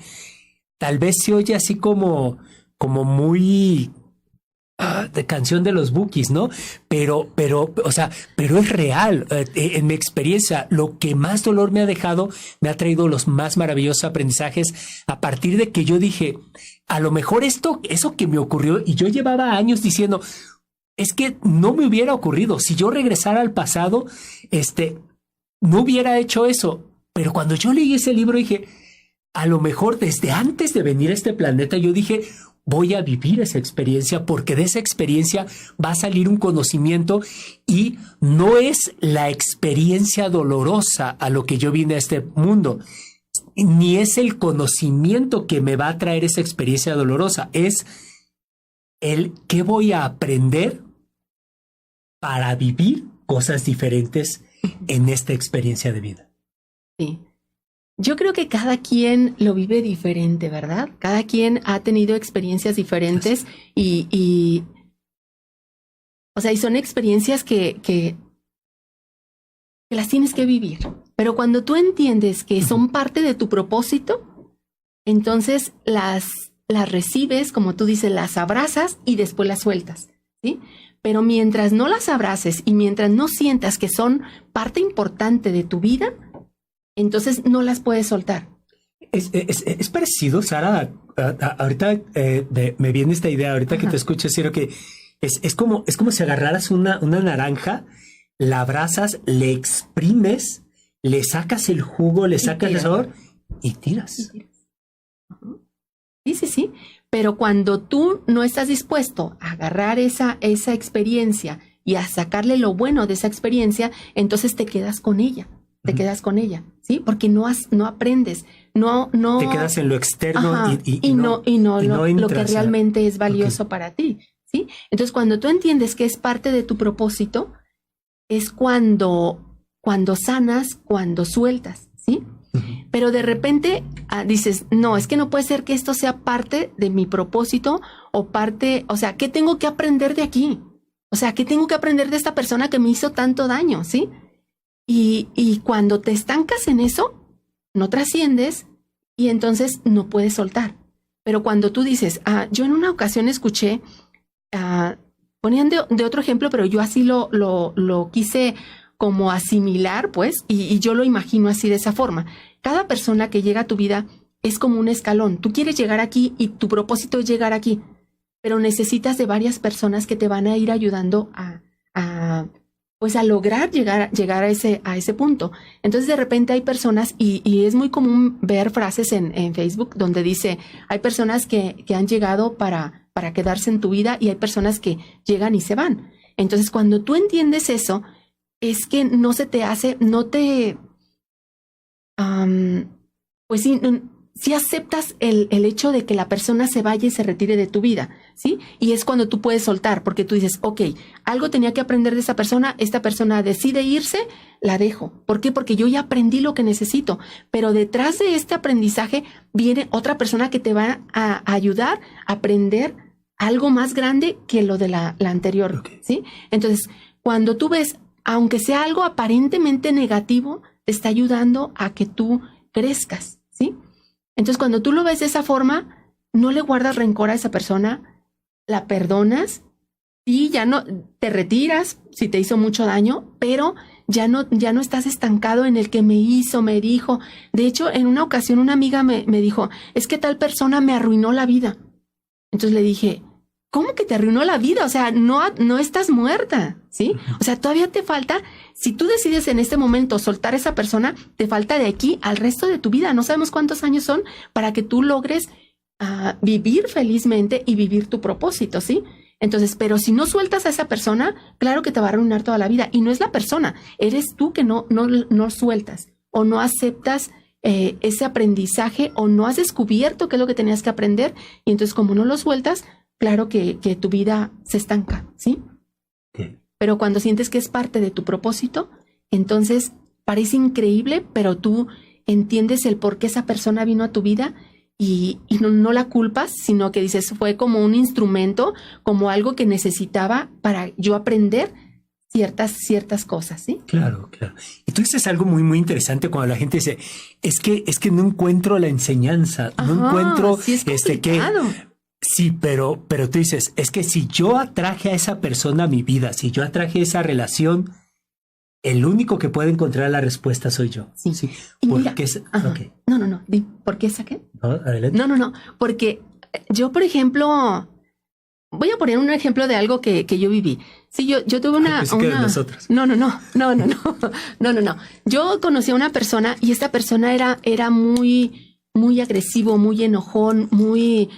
Tal vez se oye así como muy de canción de los Bukis, ¿no? O sea, pero es real. En mi experiencia, lo que más dolor me ha dejado, me ha traído los más maravillosos aprendizajes a partir de que yo dije, a lo mejor eso que me ocurrió, y yo llevaba años diciendo, es que no me hubiera ocurrido. Si yo regresara al pasado, no hubiera hecho eso. Pero cuando yo leí ese libro dije, a lo mejor desde antes de venir a este planeta, yo dije, voy a vivir esa experiencia porque de esa experiencia va a salir un conocimiento y no es la experiencia dolorosa a lo que yo vine a este mundo, ni es el conocimiento que me va a traer esa experiencia dolorosa, es el qué voy a aprender para vivir cosas diferentes en esta experiencia de vida. Sí. Yo creo que cada quien lo vive diferente, ¿verdad? Cada quien ha tenido experiencias diferentes y son experiencias que las tienes que vivir. Pero cuando tú entiendes que son parte de tu propósito, entonces las recibes, como tú dices, las abrazas y después las sueltas, ¿sí? Pero mientras no las abraces y mientras no sientas que son parte importante de tu vida, entonces no las puedes soltar. Es parecido, Sara, ahorita me viene esta idea, ahorita que te escucho, Ciro, que es como si agarraras una naranja, la abrazas, le exprimes, le sacas el jugo, le sacas el sabor y tiras. Sí. Pero cuando tú no estás dispuesto a agarrar esa experiencia y a sacarle lo bueno de esa experiencia, entonces te quedas con ella. Te quedas con ella, ¿sí? Porque no aprendes, no te quedas en lo externo y no lo que realmente es valioso para ti, ¿sí? Entonces, cuando tú entiendes que es parte de tu propósito, es cuando sanas, cuando sueltas, ¿sí? Pero de repente dices, no, es que no puede ser que esto sea parte de mi propósito ¿qué tengo que aprender de aquí? O sea, ¿qué tengo que aprender de esta persona que me hizo tanto daño, ¿sí? Y cuando te estancas en eso, no trasciendes y entonces no puedes soltar. Pero cuando tú dices, yo en una ocasión escuché, ponían de otro ejemplo, pero yo así lo quise como asimilar, pues, y yo lo imagino así de esa forma. Cada persona que llega a tu vida es como un escalón. Tú quieres llegar aquí y tu propósito es llegar aquí, pero necesitas de varias personas que te van a ir ayudando a lograr llegar a ese punto. Entonces, de repente hay personas, y es muy común ver frases en Facebook donde dice, hay personas que han llegado para quedarse en tu vida y hay personas que llegan y se van. Entonces, cuando tú entiendes eso, es que no se te hace, sí aceptas el hecho de que la persona se vaya y se retire de tu vida, ¿sí? Y es cuando tú puedes soltar, porque tú dices, ok, algo tenía que aprender de esa persona, esta persona decide irse, la dejo. ¿Por qué? Porque yo ya aprendí lo que necesito, pero detrás de este aprendizaje viene otra persona que te va a ayudar a aprender algo más grande que lo de la anterior, okay. ¿Sí? Entonces, cuando tú ves, aunque sea algo aparentemente negativo, te está ayudando a que tú crezcas, ¿sí? Entonces, cuando tú lo ves de esa forma, no le guardas rencor a esa persona, la perdonas y ya no te retiras si te hizo mucho daño, pero ya no estás estancado en el que me dijo. De hecho, en una ocasión una amiga me dijo, es que tal persona me arruinó la vida. Entonces le dije, ¿cómo que te arruinó la vida? O sea, no estás muerta, ¿sí? O sea, todavía te falta, si tú decides en este momento soltar a esa persona, te falta de aquí al resto de tu vida. No sabemos cuántos años son para que tú logres vivir felizmente y vivir tu propósito, ¿sí? Entonces, pero si no sueltas a esa persona, claro que te va a arruinar toda la vida. Y no es la persona, eres tú que no sueltas o no aceptas ese aprendizaje o no has descubierto qué es lo que tenías que aprender. Y entonces, como no lo sueltas, claro que tu vida se estanca, ¿sí? Sí. Pero cuando sientes que es parte de tu propósito, entonces parece increíble, pero tú entiendes el por qué esa persona vino a tu vida y no la culpas, sino que dices, fue como un instrumento, como algo que necesitaba para yo aprender ciertas cosas, ¿sí? Claro. Y tú dices algo muy, muy interesante cuando la gente dice, es que no encuentro la enseñanza, no encuentro sí, es complicado. Sí, pero tú dices, es que si yo atraje a esa persona a mi vida, si yo atraje esa relación, el único que puede encontrar la respuesta soy yo. Sí. ¿Sí? Y mira, Porque es, okay. No. ¿Por qué saqué? No, adelante. No. Porque yo, por ejemplo, voy a poner un ejemplo de algo que yo viví. Sí, yo tuve una... Que de nosotros. No. Yo conocí a una persona y esta persona era muy, muy agresivo, muy enojón, muy,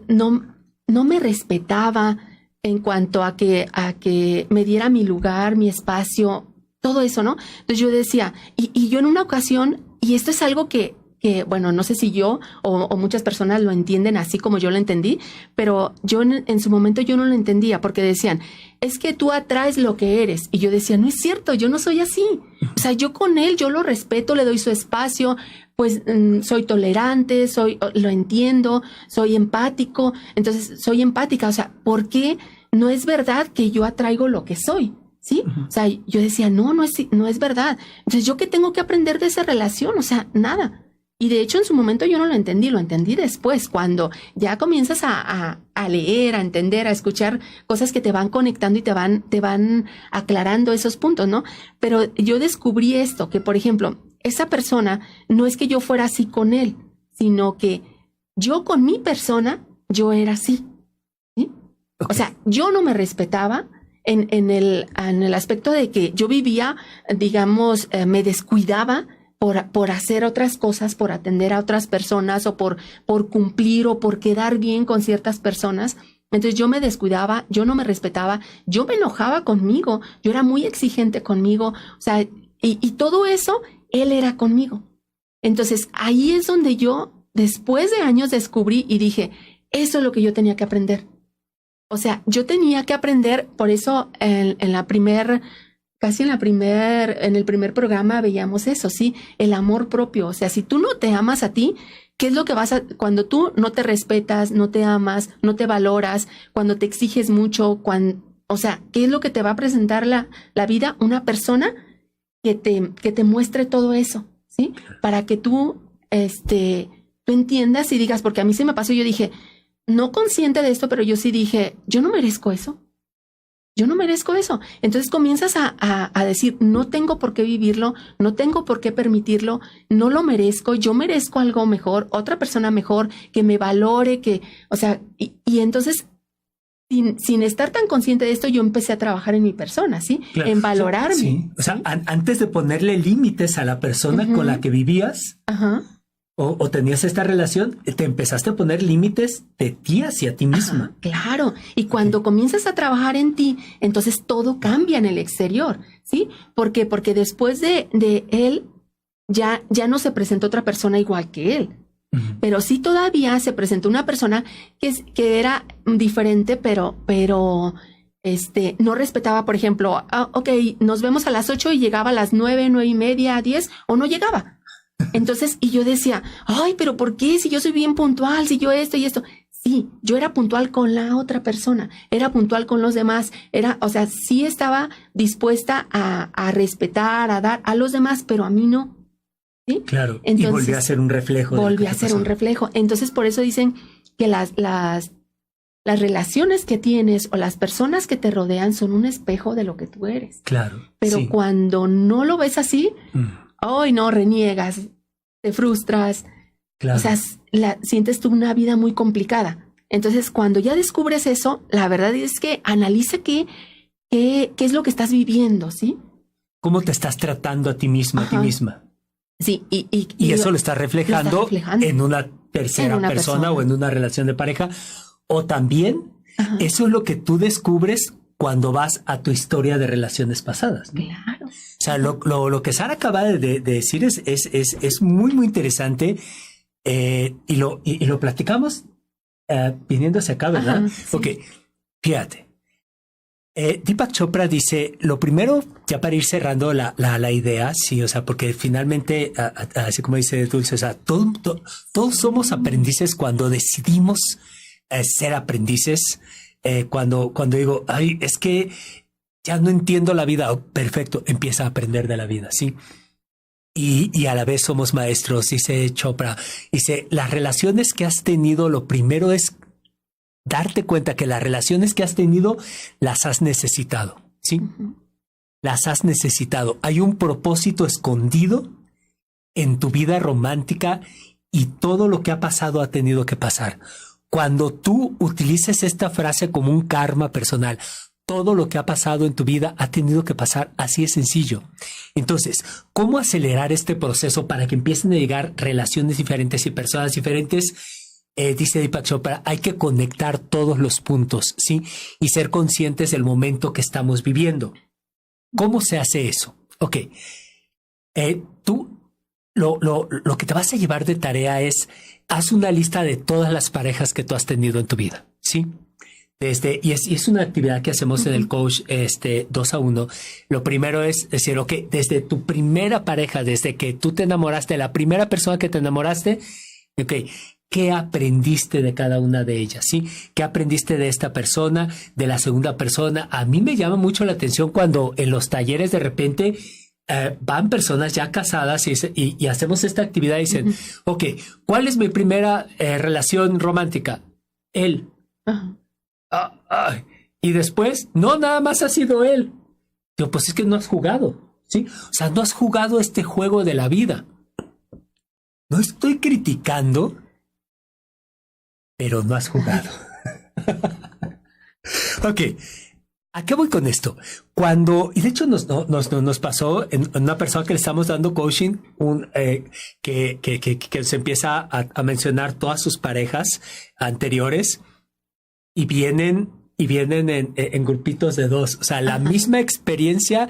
no me respetaba en cuanto a que me diera mi lugar, mi espacio, todo eso, ¿no? Entonces yo decía, y yo en una ocasión, y esto es algo que bueno, no sé si yo o muchas personas lo entienden así como yo lo entendí, pero yo en su momento yo no lo entendía porque decían, es que tú atraes lo que eres. Y yo decía, no es cierto, yo no soy así. O sea, yo con él, yo lo respeto, le doy su espacio, pues soy tolerante, lo entiendo, soy empático, entonces soy empática. O sea, ¿por qué no es verdad que yo atraigo lo que soy? ¿Sí? O sea, yo decía, no es verdad. Entonces, ¿yo qué tengo que aprender de esa relación? O sea, nada. Y de hecho en su momento yo no lo entendí después, cuando ya comienzas a leer, a entender, a escuchar cosas que te van conectando y te van aclarando esos puntos, ¿no? Pero yo descubrí esto, que por ejemplo, esa persona no es que yo fuera así con él, sino que yo con mi persona, yo era así, ¿sí? Okay. O sea, yo no me respetaba en el aspecto de que yo vivía, digamos, me descuidaba por hacer otras cosas, por atender a otras personas o por cumplir o por quedar bien con ciertas personas. Entonces yo me descuidaba, yo no me respetaba, yo me enojaba conmigo, yo era muy exigente conmigo, o sea, y todo eso, él era conmigo. Entonces ahí es donde yo, después de años, descubrí y dije, eso es lo que yo tenía que aprender. O sea, yo tenía que aprender, por eso en el primer programa veíamos eso, ¿sí? El amor propio. O sea, si tú no te amas a ti, ¿qué es lo que cuando tú no te respetas, no te amas, no te valoras, cuando te exiges mucho, o sea, ¿qué es lo que te va a presentar la vida? Una persona que te muestre todo eso, ¿sí? Para que tú entiendas y digas, porque a mí se me pasó, yo dije, no consciente de esto, pero yo sí dije, yo no merezco eso. Yo no merezco eso. Entonces comienzas a decir, no tengo por qué vivirlo, no tengo por qué permitirlo, no lo merezco, yo merezco algo mejor, otra persona mejor, que me valore, o sea, y entonces, sin estar tan consciente de esto, yo empecé a trabajar en mi persona, ¿sí? Claro. En valorarme. Sí. O sea, antes de ponerle límites a la persona con la que vivías, o tenías esta relación, te empezaste a poner límites de ti hacia ti misma. Claro. Y cuando comienzas a trabajar en ti, entonces todo cambia en el exterior, ¿sí? ¿Por qué? Porque después de él, ya no se presentó otra persona igual que él. Pero sí todavía se presentó una persona que era diferente, pero no respetaba, por ejemplo, ok, nos vemos a las 8 y llegaba a las 9, 9:30, 10, o no llegaba. Entonces, y yo decía, ay, pero ¿por qué? Si yo soy bien puntual, si yo esto y esto. Sí, yo era puntual con la otra persona, era puntual con los demás, o sea, sí estaba dispuesta a respetar, a dar a los demás, pero a mí no. ¿Sí? Claro, entonces, y volví a ser un reflejo. Volví a ser un reflejo. Entonces, por eso dicen que las relaciones que tienes o las personas que te rodean son un espejo de lo que tú eres. Claro. Pero sí, cuando no lo ves así, hoy no, reniegas, te frustras, claro. O sea, sientes tú una vida muy complicada. Entonces, cuando ya descubres eso, la verdad es que analiza qué es lo que estás viviendo, ¿sí? ¿Cómo te estás tratando a ti misma, a ti misma? Sí, y eso lo estás reflejando en una tercera persona o en una relación de pareja. O también, eso es lo que tú descubres cuando vas a tu historia de relaciones pasadas, ¿no? Claro. O sea, lo que Sara acaba de decir es muy, muy interesante, y lo platicamos viniendo hacia acá, ¿verdad? Sí. Ok, fíjate. Deepak Chopra dice, lo primero, ya para ir cerrando la idea, sí, o sea, porque finalmente, así como dice Dulce, o sea, todos somos aprendices cuando decidimos ser aprendices. Cuando digo, ay, es que ya no entiendo la vida, perfecto, empieza a aprender de la vida, ¿sí? y a la vez somos maestros, dice Chopra. Dice, las relaciones que has tenido, lo primero es darte cuenta que las relaciones que has tenido las has necesitado, ¿sí? Las has necesitado. Hay un propósito escondido en tu vida romántica y todo lo que ha pasado ha tenido que pasar. Cuando tú utilices esta frase como un karma personal, todo lo que ha pasado en tu vida ha tenido que pasar, así es sencillo. Entonces, ¿cómo acelerar este proceso para que empiecen a llegar relaciones diferentes y personas diferentes? Dice Deepak Chopra, hay que conectar todos los puntos, ¿sí? Y ser conscientes del momento que estamos viviendo. ¿Cómo se hace eso? Ok, tú lo que te vas a llevar de tarea es, haz una lista de todas las parejas que tú has tenido en tu vida, ¿sí? Y es una actividad que hacemos en el coach 2 a 1. Lo primero es decir, ok, desde tu primera pareja, desde que tú te enamoraste, la primera persona que te enamoraste, ok, ¿qué aprendiste de cada una de ellas? ¿Sí? ¿Qué aprendiste de esta persona, de la segunda persona? A mí me llama mucho la atención cuando en los talleres de repente van personas ya casadas y hacemos esta actividad y dicen, ok, ¿cuál es mi primera relación romántica? Él. Y después, no, nada más ha sido él. Digo, pues es que no has jugado, ¿sí? O sea, no has jugado este juego de la vida. No estoy criticando, pero no has jugado. Ok, ¿a qué voy con esto? Y de hecho nos pasó en una persona que le estamos dando coaching, que se empieza a mencionar todas sus parejas anteriores y vienen en grupitos de 2. O sea, la misma experiencia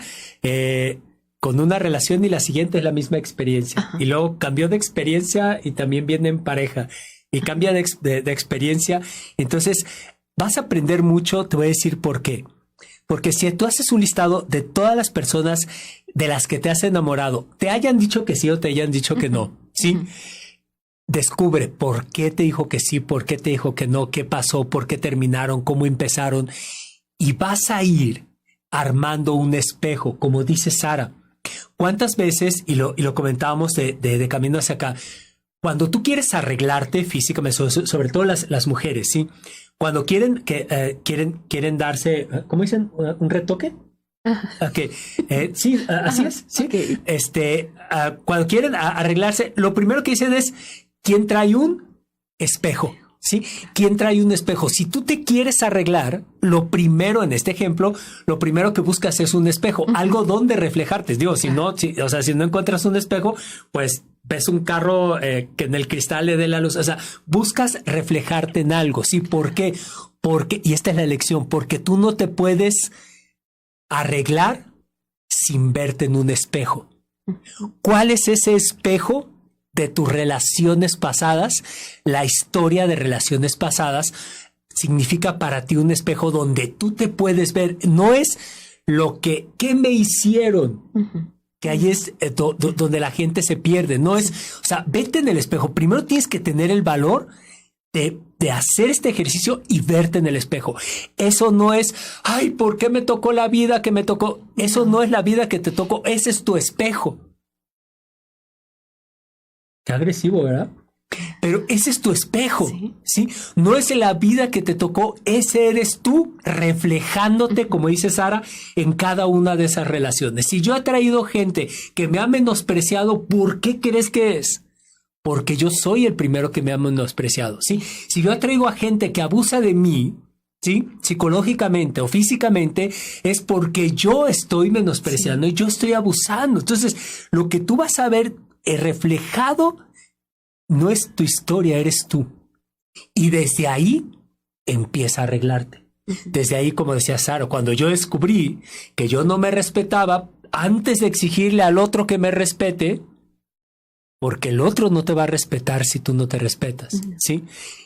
con una relación y la siguiente es la misma experiencia. Y luego cambió de experiencia y también viene en pareja. Y cambia de experiencia. Entonces, vas a aprender mucho. Te voy a decir por qué. Porque si tú haces un listado de todas las personas de las que te has enamorado, te hayan dicho que sí o te hayan dicho que no, ¿sí? Descubre por qué te dijo que sí, por qué te dijo que no, qué pasó, por qué terminaron, cómo empezaron. Y vas a ir armando un espejo, como dice Sara. ¿Cuántas veces, y lo comentábamos de camino hacia acá, cuando tú quieres arreglarte físicamente, sobre todo las mujeres, ¿sí? Cuando quieren darse, ¿cómo dicen? ¿Un retoque? Okay. Sí, así es. Sí. Okay. Cuando quieren arreglarse, lo primero que dicen es, ¿quién trae un espejo? ¿Sí? ¿Quién trae un espejo? Si tú te quieres arreglar, lo primero en este ejemplo, lo primero que buscas es un espejo, algo donde reflejarte. Digo, si no encuentras un espejo, pues ves un carro que en el cristal le dé la luz. O sea, buscas reflejarte en algo. ¿Sí? ¿Por qué? Y esta es la lección, porque tú no te puedes arreglar sin verte en un espejo. ¿Cuál es ese espejo de tus relaciones pasadas? La historia de relaciones pasadas significa para ti un espejo donde tú te puedes ver. No es lo que me hicieron, que ahí es donde la gente se pierde. No es, o sea, vete en el espejo. Primero tienes que tener el valor de hacer este ejercicio y verte en el espejo. Eso no es, ay, ¿por qué me tocó la vida que me tocó? Eso no es la vida que te tocó, ese es tu espejo. Qué agresivo, ¿verdad? Pero ese es tu espejo, ¿sí? No es la vida que te tocó, ese eres tú reflejándote, como dice Sara, en cada una de esas relaciones. Si yo he traído gente que me ha menospreciado, ¿por qué crees que es? Porque yo soy el primero que me ha menospreciado, ¿sí? Si yo atraigo a gente que abusa de mí, ¿sí? Psicológicamente o físicamente, es porque yo estoy menospreciando y yo estoy abusando. Entonces, lo que tú vas a ver reflejado no es tu historia, eres tú. Y desde ahí empieza a arreglarte. Desde ahí, como decía Sara, cuando yo descubrí que yo no me respetaba, antes de exigirle al otro que me respete, porque el otro no te va a respetar si tú no te respetas, ¿sí?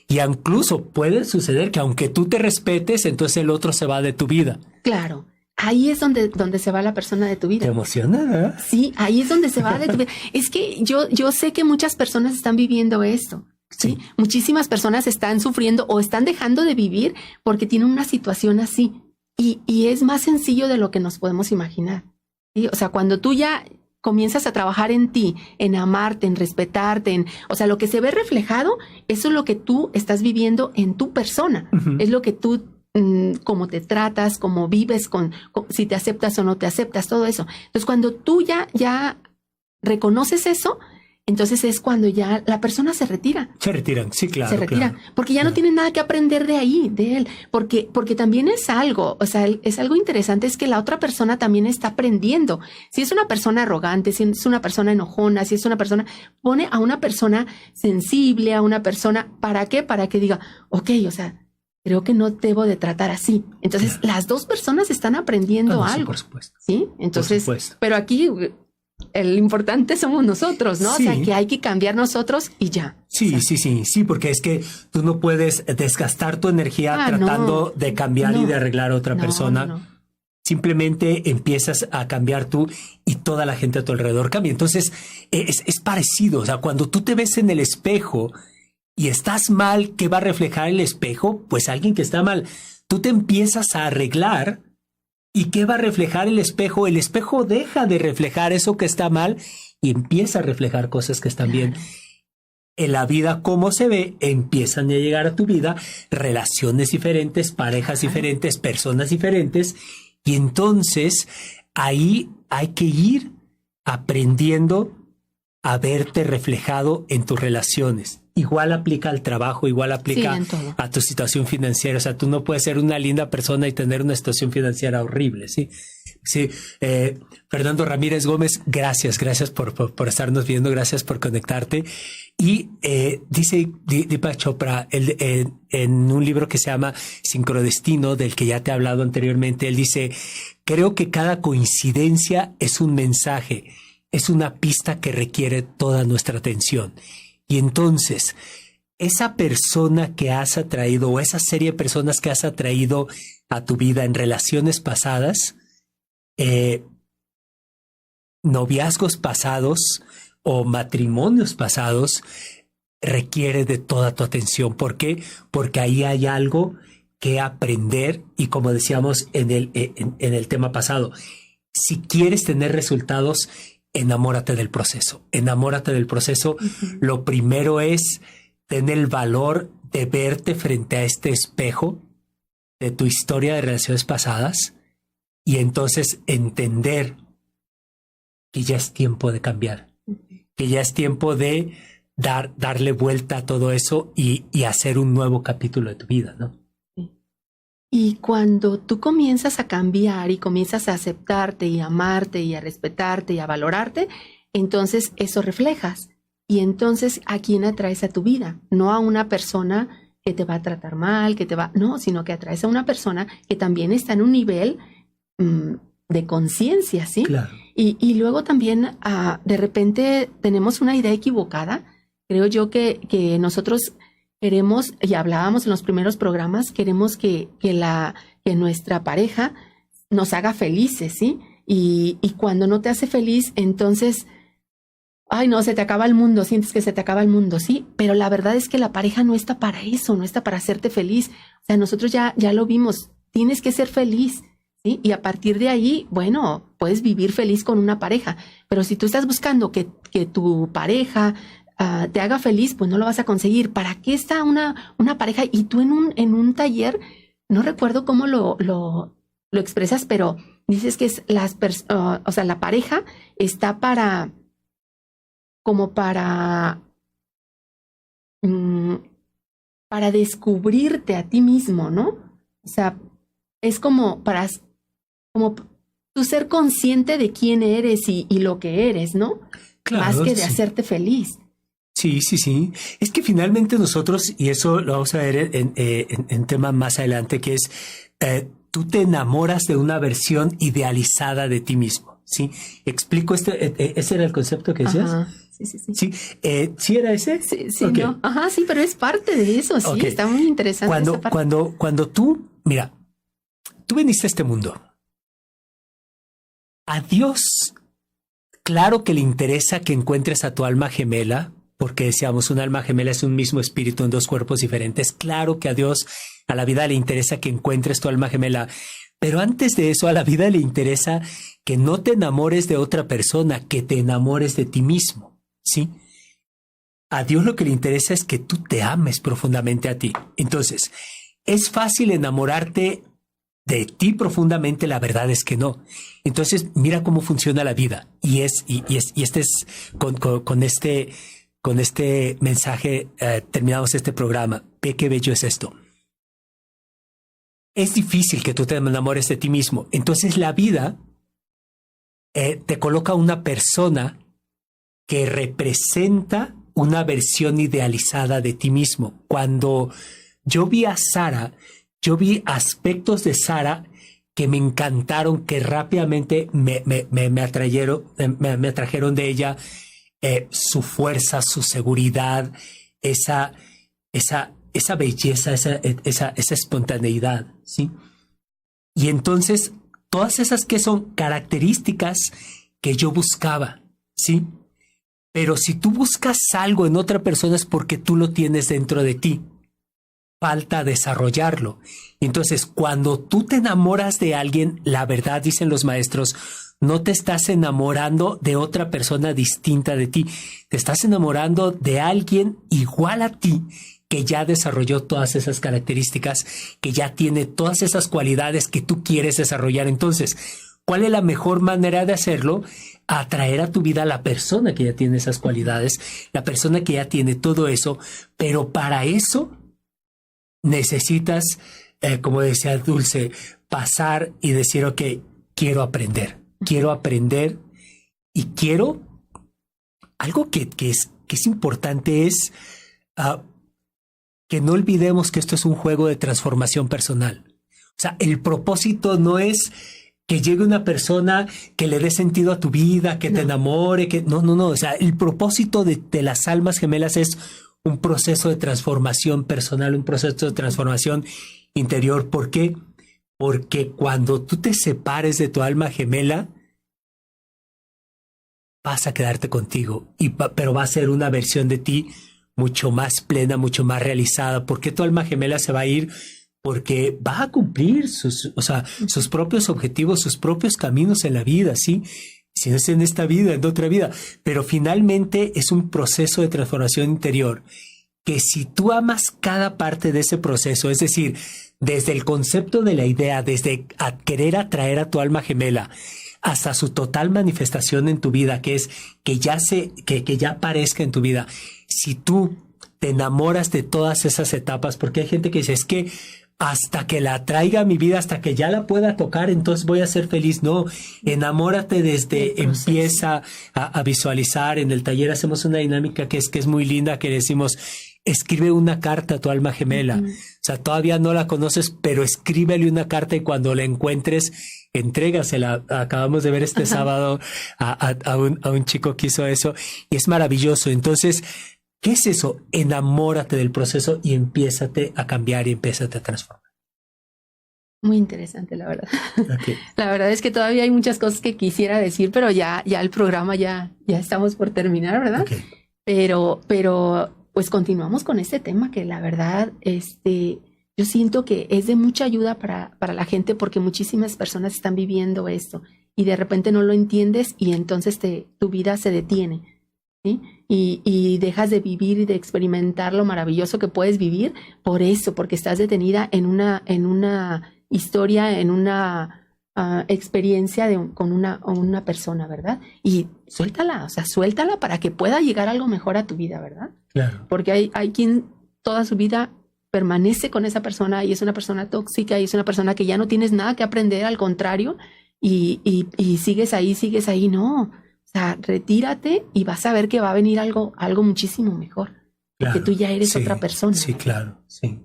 Y incluso puede suceder que aunque tú te respetes, entonces el otro se va de tu vida. Claro. Ahí es donde se va la persona de tu vida. Te emociona, ¿verdad? Sí, ahí es donde se va de tu vida. Es que yo sé que muchas personas están viviendo esto. ¿Sí? Muchísimas personas están sufriendo o están dejando de vivir porque tienen una situación así. Y es más sencillo de lo que nos podemos imaginar. ¿Sí? O sea, cuando tú ya comienzas a trabajar en ti, en amarte, en respetarte, o sea, lo que se ve reflejado, eso es lo que tú estás viviendo en tu persona. Uh-huh. Es lo que tú, cómo te tratas, cómo vives, si te aceptas o no te aceptas, todo eso. Entonces, cuando tú ya reconoces eso, entonces es cuando ya la persona se retira. Se retiran, sí, claro. Se retira, claro, porque ya no tienen nada que aprender de ahí, de él. Porque también es algo, o sea, es algo interesante, es que la otra persona también está aprendiendo. Si es una persona arrogante, si es una persona enojona, si es una persona, pone a una persona sensible, a una persona, ¿para qué? Para que diga, ok, o sea, creo que no debo de tratar así. Entonces, claro, las dos personas están aprendiendo algo. Sí, por supuesto. ¿Sí? Entonces, por supuesto. Pero aquí el importante somos nosotros, ¿no? Sí. O sea, que hay que cambiar nosotros y ya. Sí, o sea, sí, porque es que tú no puedes desgastar tu energía tratando de cambiar y de arreglar a otra persona. No. Simplemente empiezas a cambiar tú y toda la gente a tu alrededor cambia. Entonces, es parecido. O sea, cuando tú te ves en el espejo y estás mal, ¿qué va a reflejar el espejo? Pues alguien que está mal. Tú te empiezas a arreglar. ¿Y qué va a reflejar el espejo? El espejo deja de reflejar eso que está mal y empieza a reflejar cosas que están bien. En la vida, como se ve, empiezan a llegar a tu vida relaciones diferentes, parejas diferentes, personas diferentes. Y entonces ahí hay que ir aprendiendo a verte reflejado en tus relaciones. Igual aplica al trabajo, igual aplica a tu situación financiera. O sea, tú no puedes ser una linda persona y tener una situación financiera horrible, ¿sí? Sí. Fernando Ramírez Gómez, gracias por estarnos viendo, gracias por conectarte. Y dice Deepak Chopra en un libro que se llama Sincrodestino, del que ya te he hablado anteriormente, él dice, creo que cada coincidencia es un mensaje, es una pista que requiere toda nuestra atención. Y entonces, esa persona que has atraído o esa serie de personas que has atraído a tu vida en relaciones pasadas, noviazgos pasados o matrimonios pasados, requiere de toda tu atención. ¿Por qué? Porque ahí hay algo que aprender y, como decíamos en el tema pasado, si quieres tener resultados, enamórate del proceso. Enamórate del proceso. Uh-huh. Lo primero es tener el valor de verte frente a este espejo de tu historia de relaciones pasadas y entonces entender que ya es tiempo de cambiar, que ya es tiempo de darle vuelta a todo eso y hacer un nuevo capítulo de tu vida, ¿no? Y cuando tú comienzas a cambiar y comienzas a aceptarte y a amarte y a respetarte y a valorarte, entonces eso reflejas. Y entonces, ¿a quién atraes a tu vida? No a una persona que te va a tratar mal, no, sino que atraes a una persona que también está en un nivel de conciencia, ¿sí? Claro. Y luego también, de repente, tenemos una idea equivocada. Creo yo que nosotros queremos, y hablábamos en los primeros programas, queremos que nuestra pareja nos haga felices, ¿sí? Y cuando no te hace feliz, entonces, ay, no, se te acaba el mundo, sientes que se te acaba el mundo, ¿sí? Pero la verdad es que la pareja no está para eso, no está para hacerte feliz. O sea, nosotros ya lo vimos, tienes que ser feliz, ¿sí? Y a partir de ahí, bueno, puedes vivir feliz con una pareja. Pero si tú estás buscando que tu pareja te haga feliz, pues no lo vas a conseguir. ¿Para qué está una pareja? Y tú en un taller, no recuerdo cómo lo expresas, pero dices que es o sea, la pareja está para descubrirte a ti mismo, ¿no? O sea, es como tú ser consciente de quién eres y lo que eres, ¿no? Claro, más que de sí. hacerte feliz. Sí. Es que finalmente nosotros, y eso lo vamos a ver en tema más adelante, que es tú te enamoras de una versión idealizada de ti mismo, ¿sí? ¿Explico ese era el concepto que decías? Ajá. Sí. ¿Sí? ¿Sí era ese? Sí, okay. No. Ajá, sí, pero es parte de eso, sí, okay. Está muy interesante esa parte. Cuando tú, mira, tú viniste a este mundo. A Dios, claro que le interesa que encuentres a tu alma gemela, porque decíamos, un alma gemela es un mismo espíritu en dos cuerpos diferentes. Claro que a Dios, a la vida le interesa que encuentres tu alma gemela, Pero antes de eso, a la vida le interesa que no te enamores de otra persona, que te enamores de ti mismo, ¿sí? A Dios lo que le interesa es que tú te ames profundamente a ti. Entonces, ¿es fácil enamorarte de ti profundamente? La verdad es que no. Entonces, mira cómo funciona la vida. Y este es con este mensaje terminamos este programa. Ve qué bello es esto. Es difícil que tú te enamores de ti mismo. Entonces la vida te coloca una persona que representa una versión idealizada de ti mismo. Cuando yo vi a Sara, yo vi aspectos de Sara que me encantaron, que rápidamente me atrajeron de ella, su fuerza, su seguridad, esa belleza, esa espontaneidad, ¿sí? Y entonces, todas esas que son características que yo buscaba, ¿sí? Pero si tú buscas algo en otra persona es porque tú lo tienes dentro de ti. Falta desarrollarlo. Entonces, cuando tú te enamoras de alguien, la verdad, dicen los maestros, no te estás enamorando de otra persona distinta de ti. Te estás enamorando de alguien igual a ti, que ya desarrolló todas esas características, que ya tiene todas esas cualidades que tú quieres desarrollar. Entonces, ¿cuál es la mejor manera de hacerlo? Atraer a tu vida a la persona que ya tiene esas cualidades, la persona que ya tiene todo eso, pero para eso necesitas, como decía Dulce, pasar y decir, ok, quiero aprender y quiero algo que es importante es que no olvidemos que esto es un juego de transformación personal. O sea, el propósito no es que llegue una persona que le dé sentido a tu vida, que te enamore, que no. O sea, el propósito de las almas gemelas es un proceso de transformación personal, un proceso de transformación interior. ¿Por qué? Porque cuando tú te separes de tu alma gemela, vas a quedarte contigo, pero va a ser una versión de ti mucho más plena, mucho más realizada. ¿Por qué tu alma gemela se va a ir? Porque va a cumplir sus propios objetivos, sus propios caminos en la vida, ¿sí? Si no es en esta vida, en otra vida. Pero finalmente es un proceso de transformación interior que si tú amas cada parte de ese proceso, es decir, desde el concepto de la idea, desde querer atraer a tu alma gemela, hasta su total manifestación en tu vida, que es que ya aparezca en tu vida. Si tú te enamoras de todas esas etapas, porque hay gente que dice, es que hasta que la traiga a mi vida, hasta que ya la pueda tocar, entonces voy a ser feliz. No, enamórate desde empieza a visualizar. En el taller hacemos una dinámica que es muy linda, que decimos, escribe una carta a tu alma gemela. O sea, todavía no la conoces, pero escríbele una carta y cuando la encuentres, entrégasela. Acabamos de ver este sábado a un chico que hizo eso y es maravilloso. Entonces, ¿qué es eso? Enamórate del proceso y empiézate a cambiar y empiézate a transformar. Muy interesante, la verdad. Okay. La verdad es que todavía hay muchas cosas que quisiera decir, pero ya el programa ya estamos por terminar, ¿verdad? Okay. Pero pues continuamos con este tema que la verdad, yo siento que es de mucha ayuda para la gente porque muchísimas personas están viviendo esto y de repente no lo entiendes y entonces tu vida se detiene, ¿sí? Y dejas de vivir y de experimentar lo maravilloso que puedes vivir por eso, porque estás detenida en una historia, en una experiencia con una persona, ¿verdad? Y suéltala para que pueda llegar algo mejor a tu vida, ¿verdad? Claro. Porque hay quien toda su vida permanece con esa persona y es una persona tóxica y es una persona que ya no tienes nada que aprender, al contrario, y sigues ahí, no. O sea, retírate y vas a ver que va a venir algo muchísimo mejor. Claro, porque tú ya eres otra persona. Sí, claro, sí.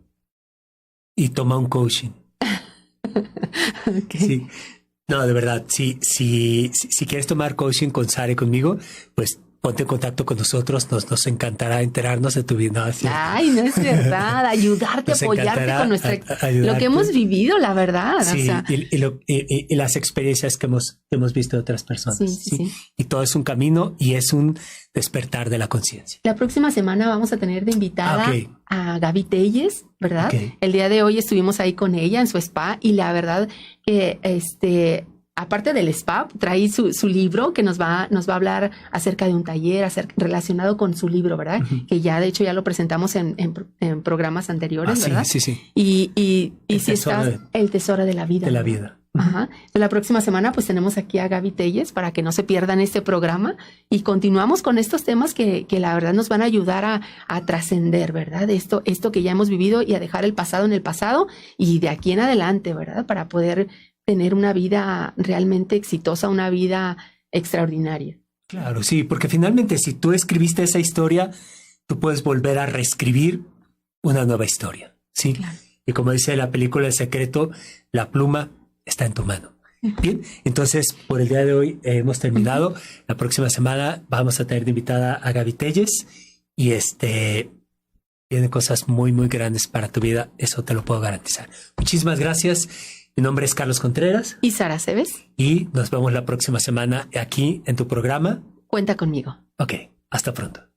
Y toma un coaching. Okay. Sí. No, de verdad, si quieres tomar coaching con Sara y conmigo, pues ponte en contacto con nosotros, nos encantará enterarnos de tu vida. No, ay, no es verdad, ayudarte, apoyarte con lo que hemos vivido, la verdad. Sí, o sea, y las experiencias que hemos visto de otras personas. Sí. Y todo es un camino y es un despertar de la conciencia. La próxima semana vamos a tener de invitada a Gaby Telles, ¿verdad? El día de hoy estuvimos ahí con ella en su spa y la verdad que aparte del spa, trae su libro que nos va a hablar acerca de un taller relacionado con su libro, ¿verdad? Uh-huh. Que ya, de hecho, ya lo presentamos en programas anteriores, ¿verdad? Sí. Y si estás, el tesoro de la vida. De la vida. Ajá. Entonces, la próxima semana, pues tenemos aquí a Gaby Telles para que no se pierdan este programa y continuamos con estos temas que la verdad nos van a ayudar a trascender, ¿verdad? Esto que ya hemos vivido y a dejar el pasado en el pasado y de aquí en adelante, ¿verdad? Para poder tener una vida realmente exitosa, una vida extraordinaria. Claro, sí, porque finalmente si tú escribiste esa historia, tú puedes volver a reescribir una nueva historia, ¿sí? Claro. Y como dice la película El Secreto, la pluma está en tu mano. Bien, entonces por el día de hoy hemos terminado. La próxima semana vamos a tener de invitada a Gaby Telles y vienen cosas muy, muy grandes para tu vida, eso te lo puedo garantizar. Muchísimas gracias. Mi nombre es Carlos Contreras. Y Sara Cebes. Y nos vemos la próxima semana aquí en tu programa. Cuenta conmigo. Ok, hasta pronto.